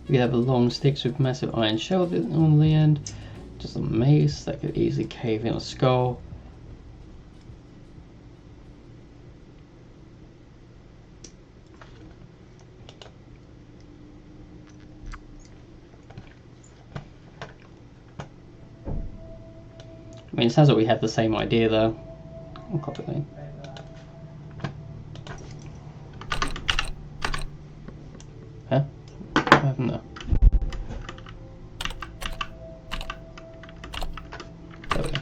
We have a long sticks with massive iron shell on the end. Just a mace that could easily cave in a skull. I mean, it sounds like we have the same idea though. I'll copy that. Huh? What happened there? There we go.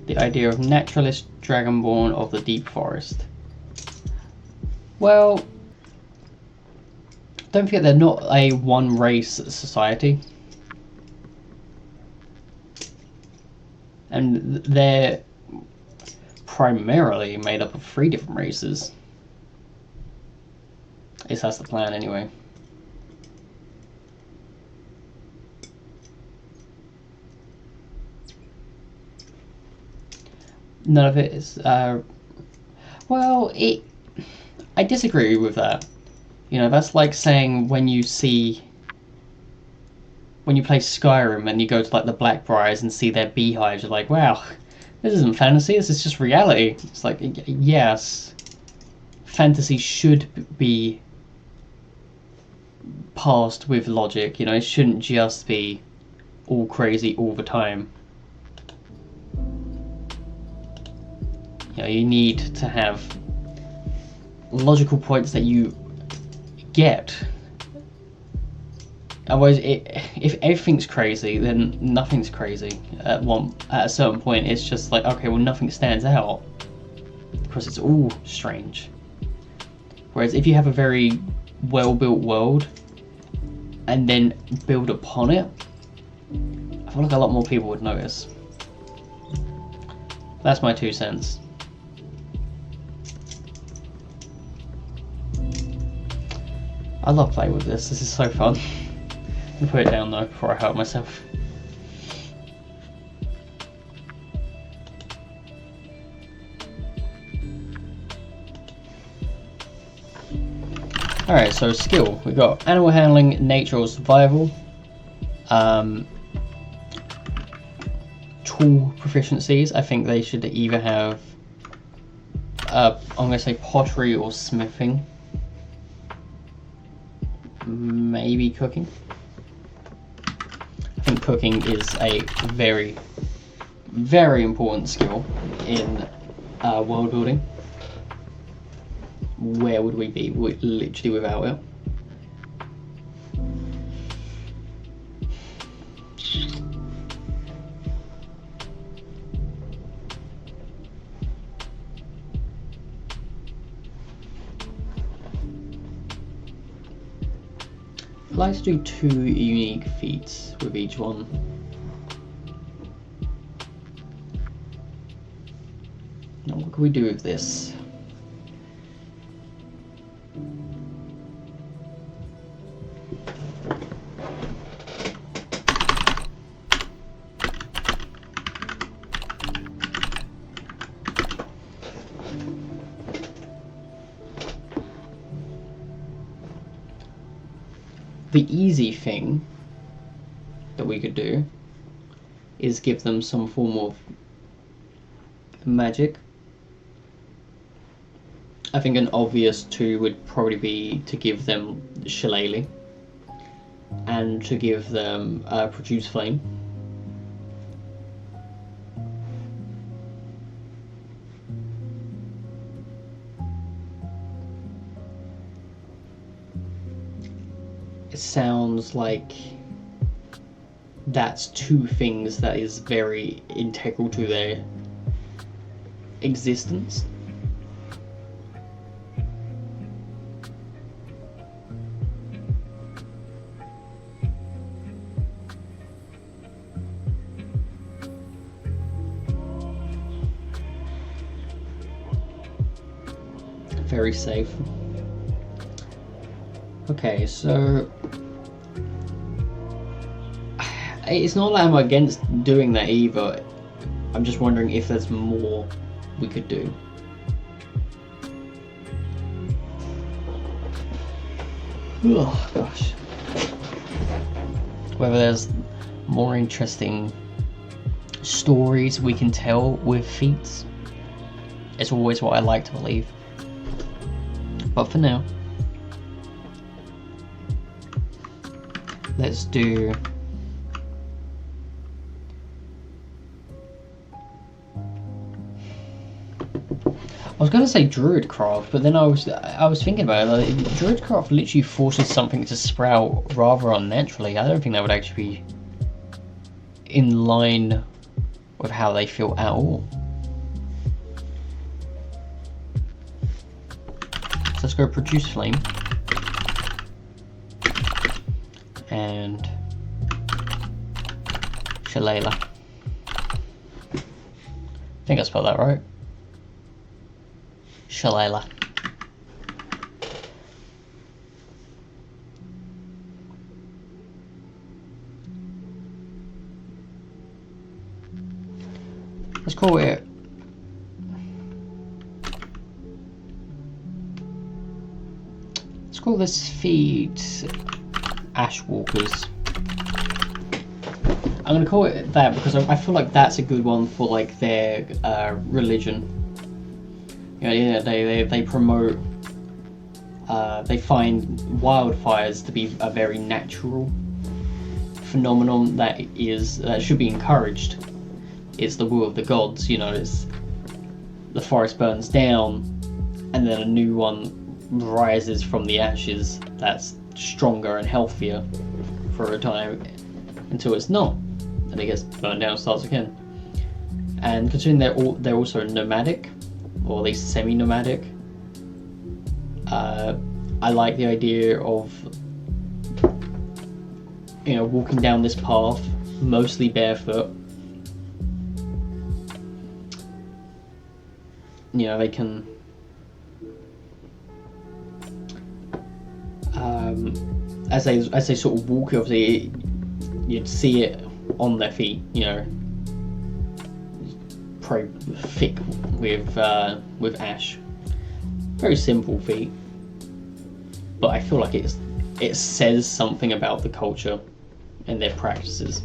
The idea of naturalist dragonborn of the deep forest. Well, don't forget they're not a one race society. And they're primarily made up of 3 different races. At least that's the plan anyway. None of it is, well, I disagree with that. You know, that's like saying when you see when you play Skyrim and you go to like the Blackbriars and see their beehives, you're like, wow, this isn't fantasy, this is just reality. It's like, yes, fantasy should be passed with logic, you know, it shouldn't just be all crazy all the time. You know, you need to have logical points that you get. Otherwise, if everything's crazy, then nothing's crazy. At a certain point, it's just like, okay, well, nothing stands out because it's all strange. Whereas if you have a very well-built world and then build upon it, I feel like a lot more people would notice. That's my 2 cents. I love playing with this. This is so fun. I'm gonna put it down though before I hurt myself. Alright, so skill. We've got animal handling, nature or survival. Tool proficiencies. I think they should either have I'm gonna say pottery or smithing. Maybe cooking. I think cooking is a very, very important skill in world building. Where would we be literally without it? I'd like to do 2 unique feats with each one. Now, what can we do with this? The easy thing that we could do is give them some form of magic. I think an obvious 2 would probably be to give them Shillelagh and to give them Produce Flame. It sounds like that's 2 things that is very integral to their existence. Very safe. Okay, so it's not that I'm against doing that either. I'm just wondering if there's more we could do. Oh gosh. Whether there's more interesting stories we can tell with feats. It's always what I like to believe. But for now, let's do I was going to say Druidcraft, but then I was thinking about it. Like, Druidcraft literally forces something to sprout rather unnaturally. I don't think that would actually be in line with how they feel at all. So let's go Produce Flame and Shillelagh. I think I spelled that right. Shillelagh. Let's call it this feed Ashwalkers. I'm gonna call it that because I feel like that's a good one for like their religion. Yeah, they promote. They find wildfires to be a very natural phenomenon that should be encouraged. It's the will of the gods, it's the forest burns down and then a new one rises from the ashes that's stronger and healthier for a time until it's not, and it gets burned down and starts again. And considering they're also nomadic, or at least semi-nomadic, I like the idea of walking down this path mostly barefoot. They can as they sort of walk, obviously you'd see it on their feet, probably thick with ash. Very simple feet, but I feel like it says something about the culture and their practices.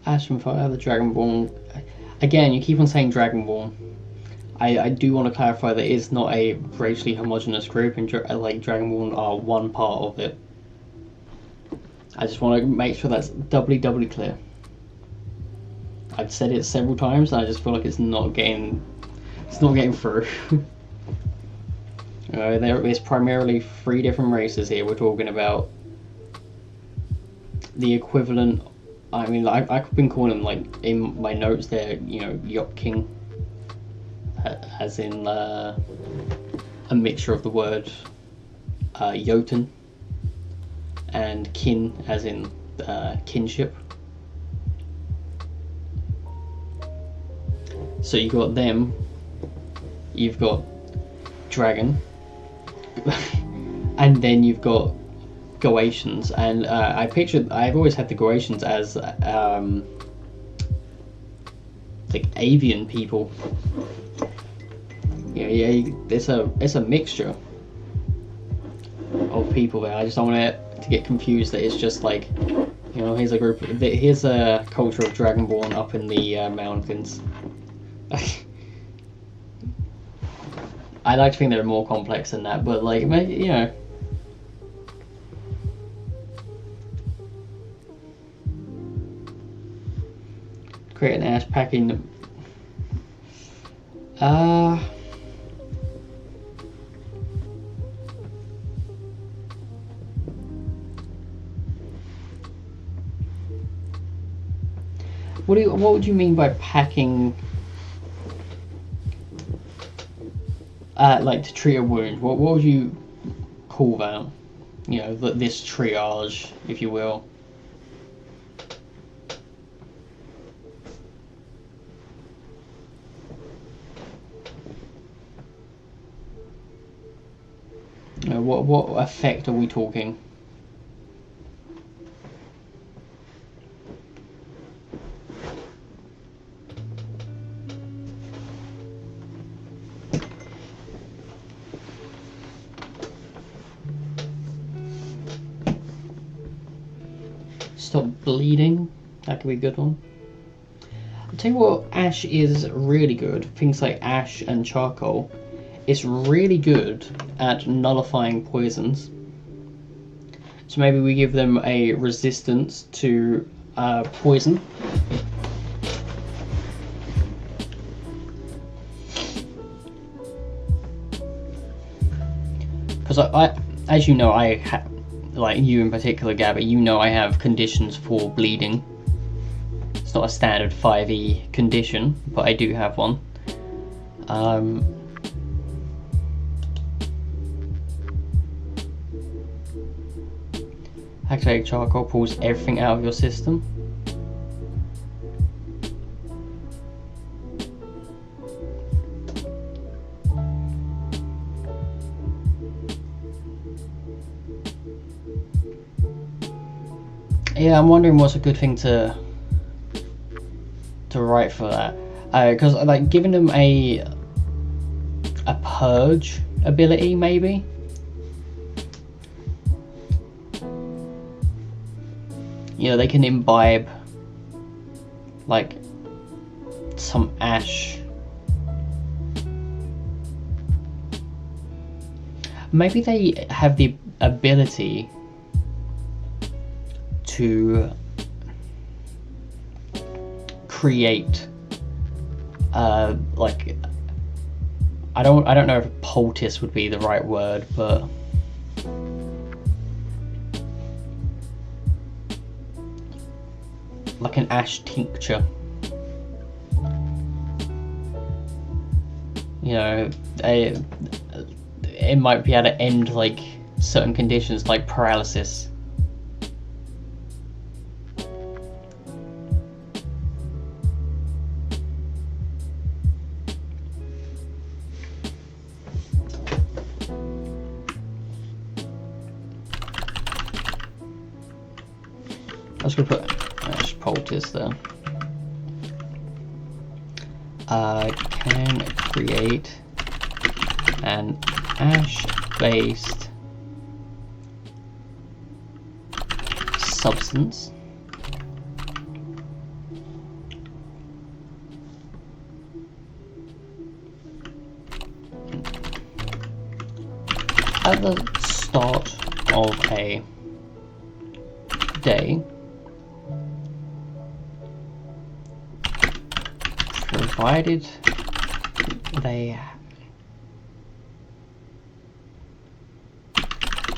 Ash and Fire, the Dragonborn. Again, you keep on saying Dragonborn. I do want to clarify that it's not a racially homogenous group, and like Dragonborn are one part of it. I just want to make sure that's doubly clear. I've said it several times, and I just feel like it's not getting through. There is primarily 3 different races here. We're talking about the equivalent. I mean, I've been calling them, like, in my notes there, Yopking, as in a mixture of the word Jotun and kin, as in kinship. So you've got them, you've got dragon, and then you've got Goatians, and I've always had the Goatians as like avian people. It's a mixture of people there. I just don't want it to get confused that it's just like, here's a culture of Dragonborn up in the mountains. I like to think they're more complex than that, but like, create an ash packing. What would you mean by packing? Like to treat a wound. What would you call that? This triage, if you will. What effect are we talking? Stop bleeding. That could be a good one. I'll tell you what, ash is really good. Things like ash and charcoal. It's really good at nullifying poisons. So maybe we give them a resistance to poison. Because I, as you know, like you in particular, Gabby, I have conditions for bleeding. It's not a standard 5e condition, but I do have one. Activated charcoal pulls everything out of your system. Yeah, I'm wondering what's a good thing to write for that, because like giving them a purge ability, maybe. You know, they can imbibe like some ash. Maybe they have the ability to create like I don't know if poultice would be the right word, but like an ash tincture. You know, it might be able to end like certain conditions like paralysis. I was gonna put ash poultice there. Can create an ash-based substance at the start of a day, provided they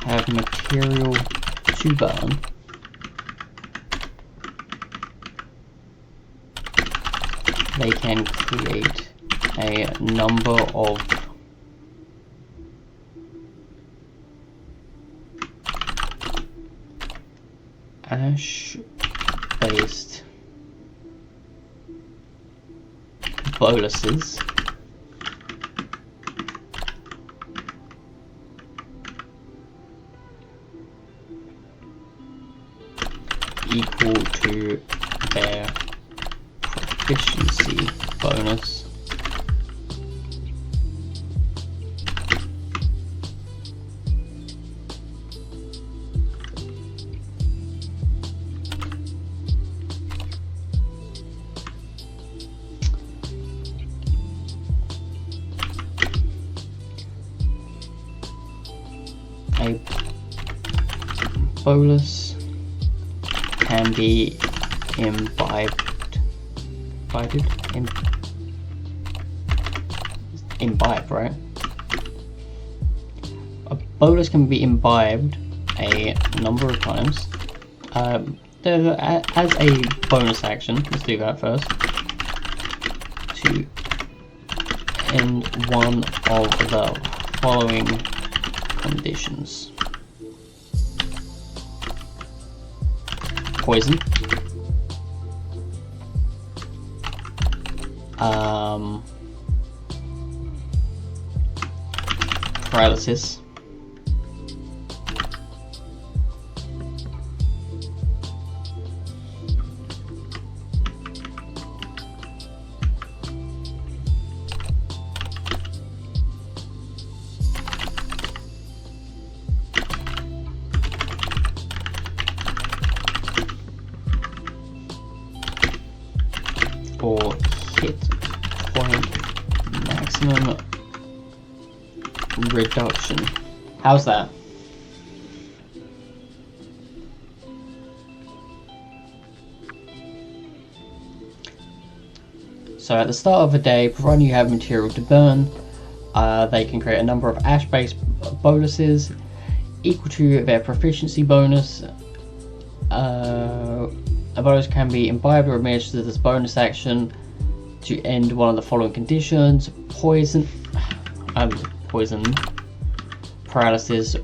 have material to burn. They can create a number of ash-based boluses equal to their proficiency bonus a bolus can be imbibed, right? A bolus can be imbibed a number of times. As a bonus action, let's do that first. To end one of the following conditions. Poison. Paralysis. Or hit point maximum reduction. How's that? So at the start of the day, providing you have material to burn, they can create a number of ash-based boluses equal to their proficiency bonus. A bonus can be imbibed or administered as bonus action to end one of the following conditions: poison, paralysis,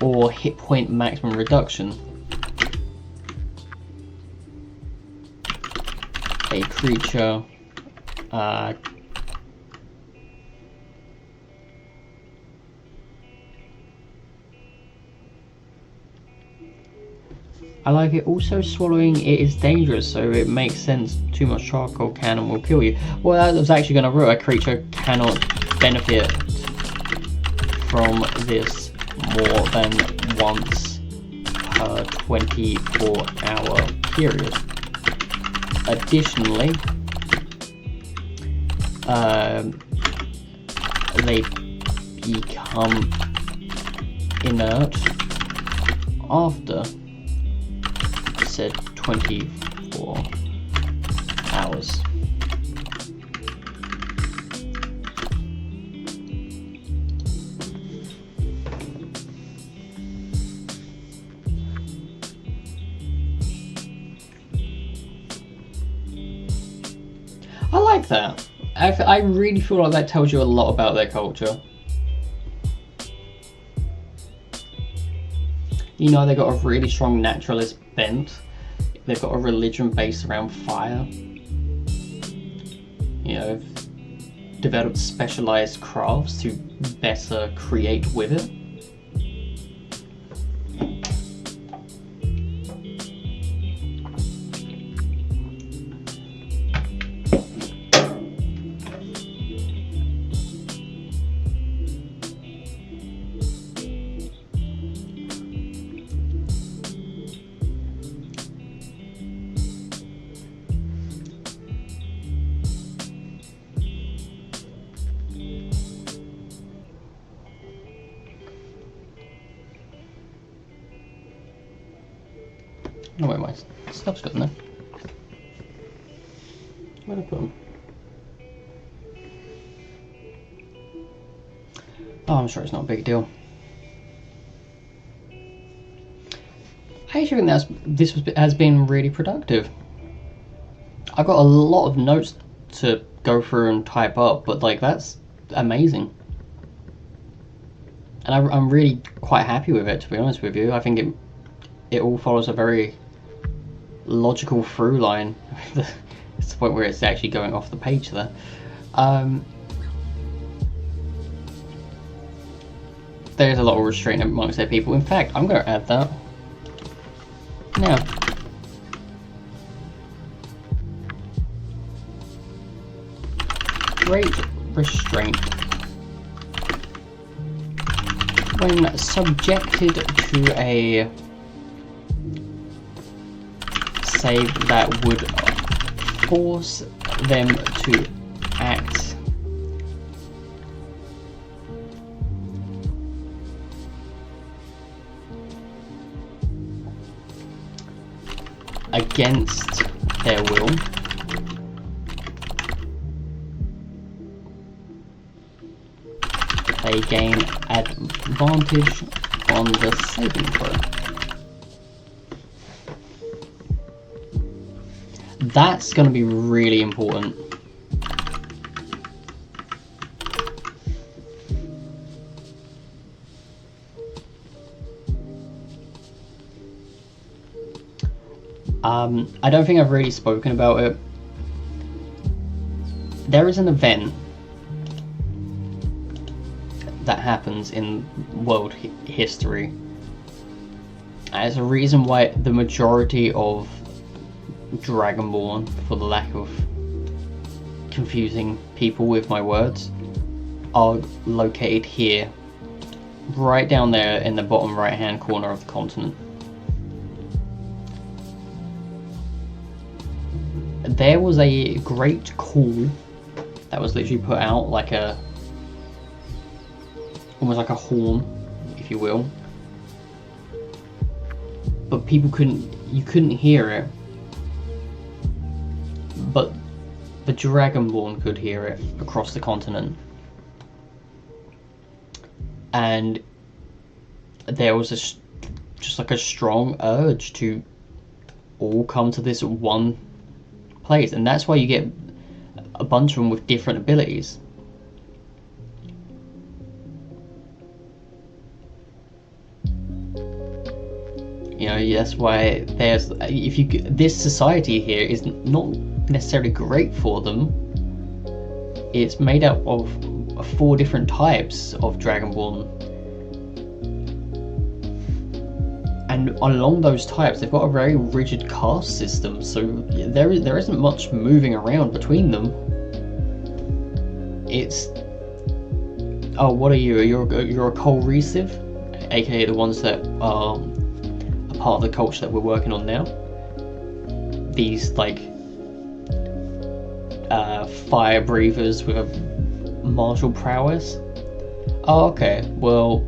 or hit point maximum reduction. a creature I like it. Also, swallowing it is dangerous, so it makes sense. Too much charcoal can and will kill you. Well, that was actually going to rule. A creature cannot benefit from this more than once per 24-hour period. Additionally, they become inert after said 24 hours. I like that. I really feel like that tells you a lot about their culture. You know, they've got a really strong naturalist bent. They've got a religion based around fire. You know, they've developed specialized crafts to better create with it. No, wait, my stuff's got in there. Where'd I put them? Oh, I'm sure it's not a big deal. I actually think this has been really productive. I've got a lot of notes to go through and type up, but like that's amazing. And I'm really quite happy with it, to be honest with you. I think it all follows a very logical through line. It's the point where it's actually going off the page there. There's a lot of restraint amongst their people. In fact, I'm going to add that now. Great restraint. When subjected to a save that would force them to act against their will, they gain advantage on the saving throw. That's going to be really important. I don't think I've really spoken about it. There is an event that happens in world history as a reason why the majority of Dragonborn, for the lack of confusing people with my words, are located here, right down there in the bottom right hand corner of the continent. There was a great call that was literally put out like almost like a horn, if you will, but you couldn't hear it, but the Dragonborn could hear it across the continent, and there was just like a strong urge to all come to this one place, and that's why you get a bunch of them with different abilities. You know, that's why there's this society here is not necessarily great for them. It's made up of 4 different types of Dragonborn, and along those types they've got a very rigid caste system, so there isn't much moving around between them. It's, oh, what are you? You're a Coalrecive, aka the ones that are a part of the culture that we're working on now. These like fire breathers with a martial prowess. Oh, okay. Well,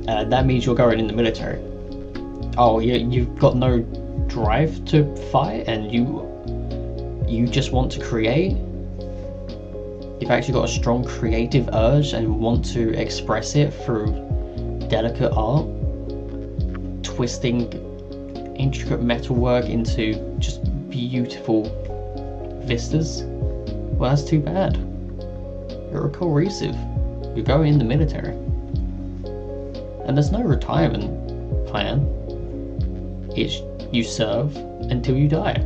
that means you're going in the military. Oh, you've got no drive to fight, and you just want to create. You've actually got a strong creative urge and want to express it through delicate art, twisting intricate metalwork into just beautiful vistas. Well, that's too bad. You're a Coalrecive. You're going in the military. And there's no retirement plan. It's you serve until you die.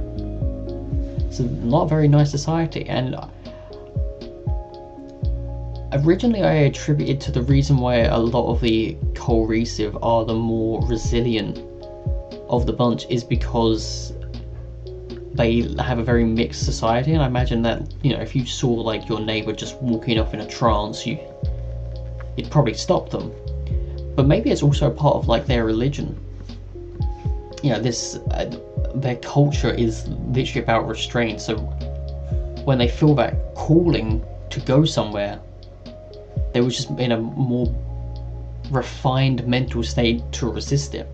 It's not a very nice society, and originally I attributed to the reason why a lot of the Coalrecive are the more resilient of the bunch is because they have a very mixed society, and I imagine that, you know, if you saw like your neighbour just walking off in a trance, you'd probably stop them. But maybe it's also part of like their religion. You know, this their culture is literally about restraint, so when they feel that calling to go somewhere, they were just in a more refined mental state to resist it.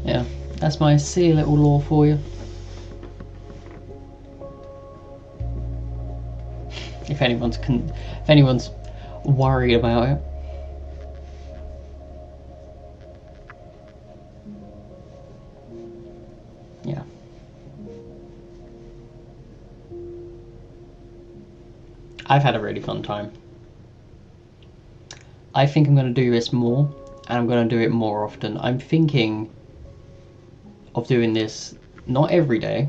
Yeah, that's my silly little lore for you. If anyone's worried about it. Yeah. I've had a really fun time. I think I'm going to do this more, and I'm going to do it more often. I'm thinking of doing this not every day,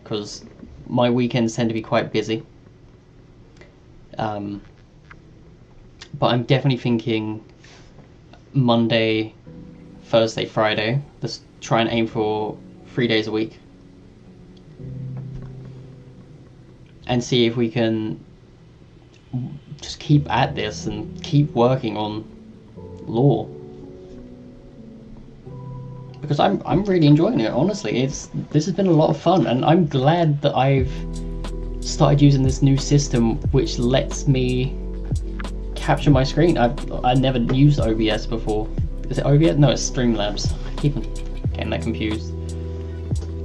because my weekends tend to be quite busy. But I'm definitely thinking Monday, Thursday, Friday. Let's try and aim for 3 days a week. And see if we can just keep at this and keep working on lore. Because I'm really enjoying it, honestly. This has been a lot of fun, and I'm glad that I've started using this new system which lets me capture my screen. I never used OBS before. Is it OBS? No, it's Streamlabs. I keep getting that confused.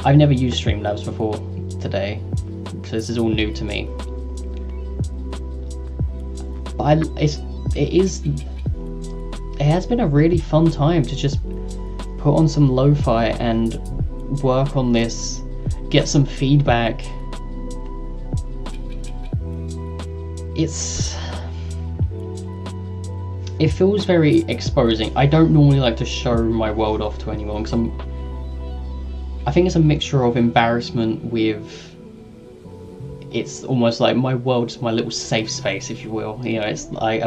I've never used Streamlabs before today, so this is all new to me. But it has been a really fun time to just put on some lo-fi and work on this, get some feedback. It feels very exposing. I don't normally like to show my world off to anyone, because I think it's a mixture of embarrassment with, it's almost like my world's my little safe space, if you will. You know, it's like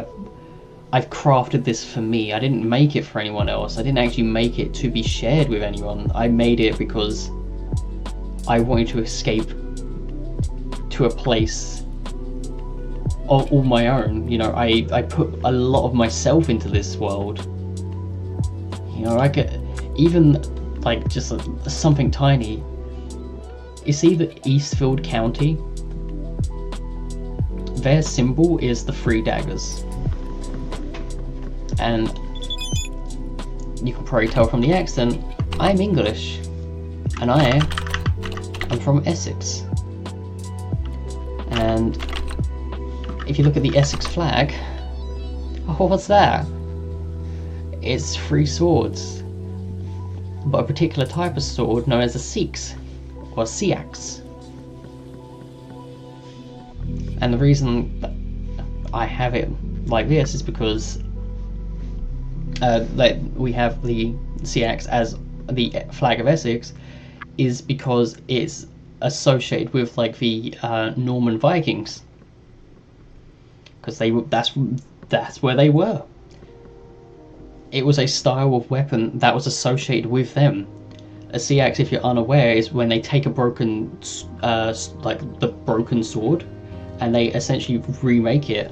I've crafted this for me. I didn't make it for anyone else. I didn't actually make it to be shared with anyone. I made it because I wanted to escape to a place all my own. You know, I put a lot of myself into this world. You know, I get even like just something tiny. You see the Eastfield County? Their symbol is the 3 daggers. And you can probably tell from the accent, I'm English, and I am from Essex. And if you look at the Essex flag, oh, what's that? It's 3 swords, but a particular type of sword known as a Sikhs, or Siaks. And the reason that I have it like this is because like we have the sea axe as the flag of Essex, is because it's associated with like the Norman Vikings, because that's where they were. It was a style of weapon that was associated with them. A sea axe, if you're unaware, is when they take a broken, like the broken sword, and they essentially remake it.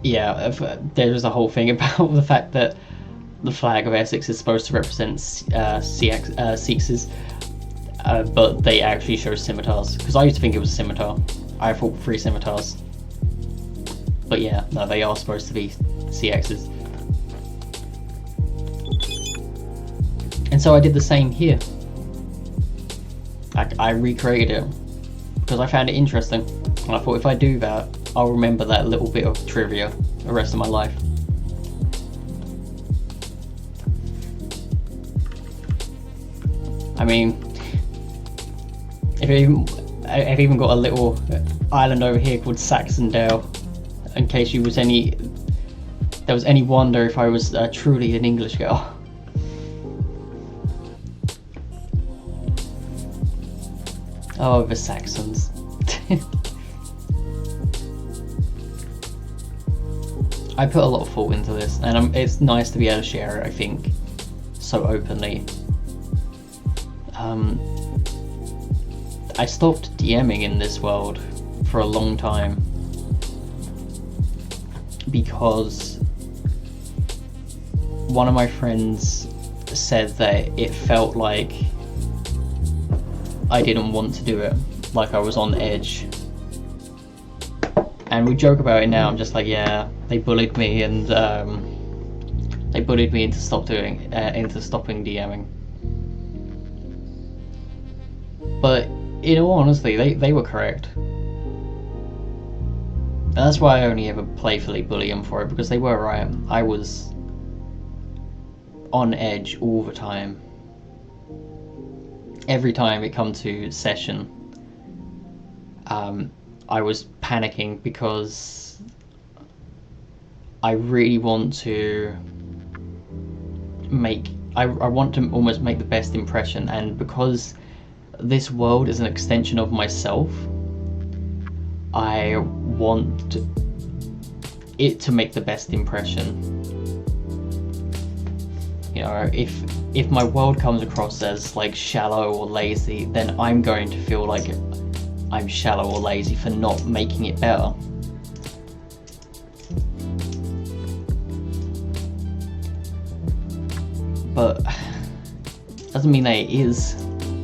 Yeah, there's a whole thing about the fact that the flag of Essex is supposed to represent Siexes, but they actually show scimitars. Because I used to think it was a scimitar. I thought 3 scimitars. But yeah, no, they are supposed to be CXs. And so I did the same here. I recreated it because I found it interesting. And I thought if I do that, I'll remember that little bit of trivia the rest of my life. I mean, I've even got a little island over here called Saxondale, in case there was any wonder if I was truly an English girl. Oh, the Saxons. I put a lot of thought into this, and it's nice to be able to share it, I think, so openly. I stopped DMing in this world for a long time because one of my friends said that it felt like I didn't want to do it, like I was on edge. And we joke about it now. I'm just like, yeah, they bullied me, and they bullied me into stopping DMing. But in all honesty, they were correct. And that's why I only ever playfully bully them for it, because they were right. I was on edge all the time. Every time it come to session, I was panicking because I really want to I want to almost make the best impression, and because this world is an extension of myself, I want it to make the best impression. You know, if my world comes across as like shallow or lazy, then I'm going to feel like I'm shallow or lazy for not making it better. But doesn't mean that it is.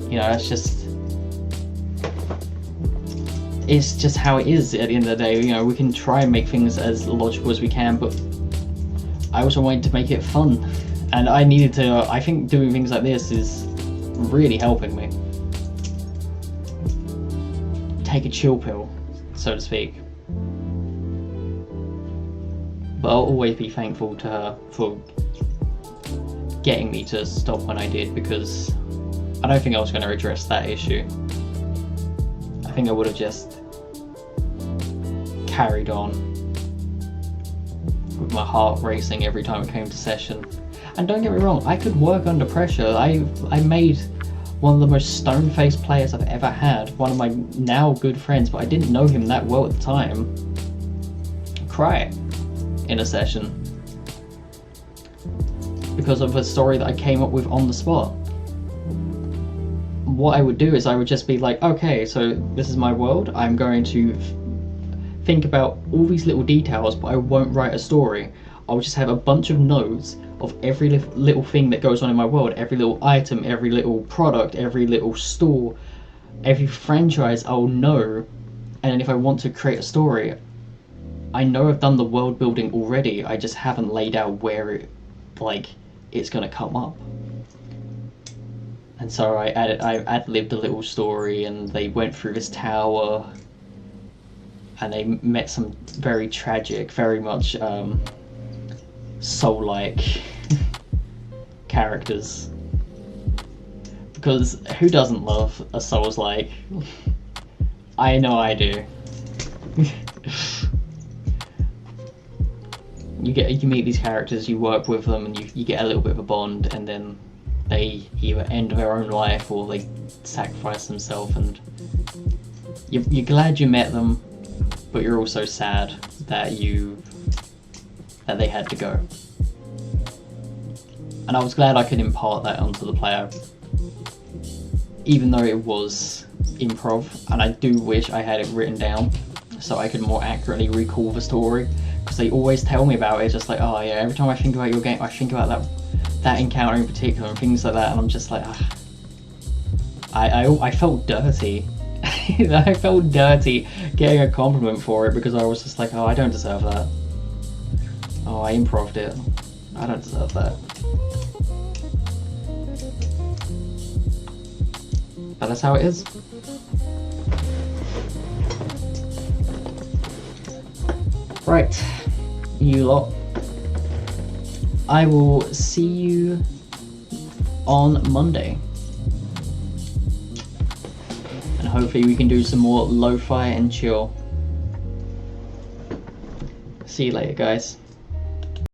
You know, it's just how it is at the end of the day. You know, we can try and make things as logical as we can, but I also wanted to make it fun. And I needed to, I think doing things like this is really helping me. Take a chill pill, so to speak. But I'll always be thankful to her for getting me to stop when I did, because I don't think I was going to address that issue. I think I would have just carried on with my heart racing every time it came to session. And don't get me wrong, I could work under pressure. I made one of the most stone-faced players I've ever had, one of my now good friends, but I didn't know him that well at the time, cry in a session because of a story that I came up with on the spot. What I would do is I would just be like, okay, so this is my world, I'm going to think about all these little details, but I won't write a story. I'll just have a bunch of notes of every little thing that goes on in my world, every little item, every little product, every little store, every franchise I'll know. And then if I want to create a story, I know I've done the world building already, I just haven't laid out where it's gonna come up. And so I ad-libbed a little story, and they went through this tower, and they met some very tragic, very much soul-like characters. Because who doesn't love a Souls-like? I know I do. You meet these characters, you work with them, and you get a little bit of a bond, and then they either end their own life or they sacrifice themselves, and you're glad you met them, but you're also sad that they had to go. And I was glad I could impart that onto the player, even though it was improv, and I do wish I had it written down so I could more accurately recall the story, because they always tell me about it, just like, oh yeah, every time I think about your game, I think about that encounter in particular and things like that, and I'm just like, I felt dirty. I felt dirty getting a compliment for it, because I was just like, oh, I don't deserve that. Oh, I improv'd it. I don't deserve that. But that's how it is. Right, you lot. I will see you on Monday. And hopefully we can do some more lo-fi and chill. See you later, guys.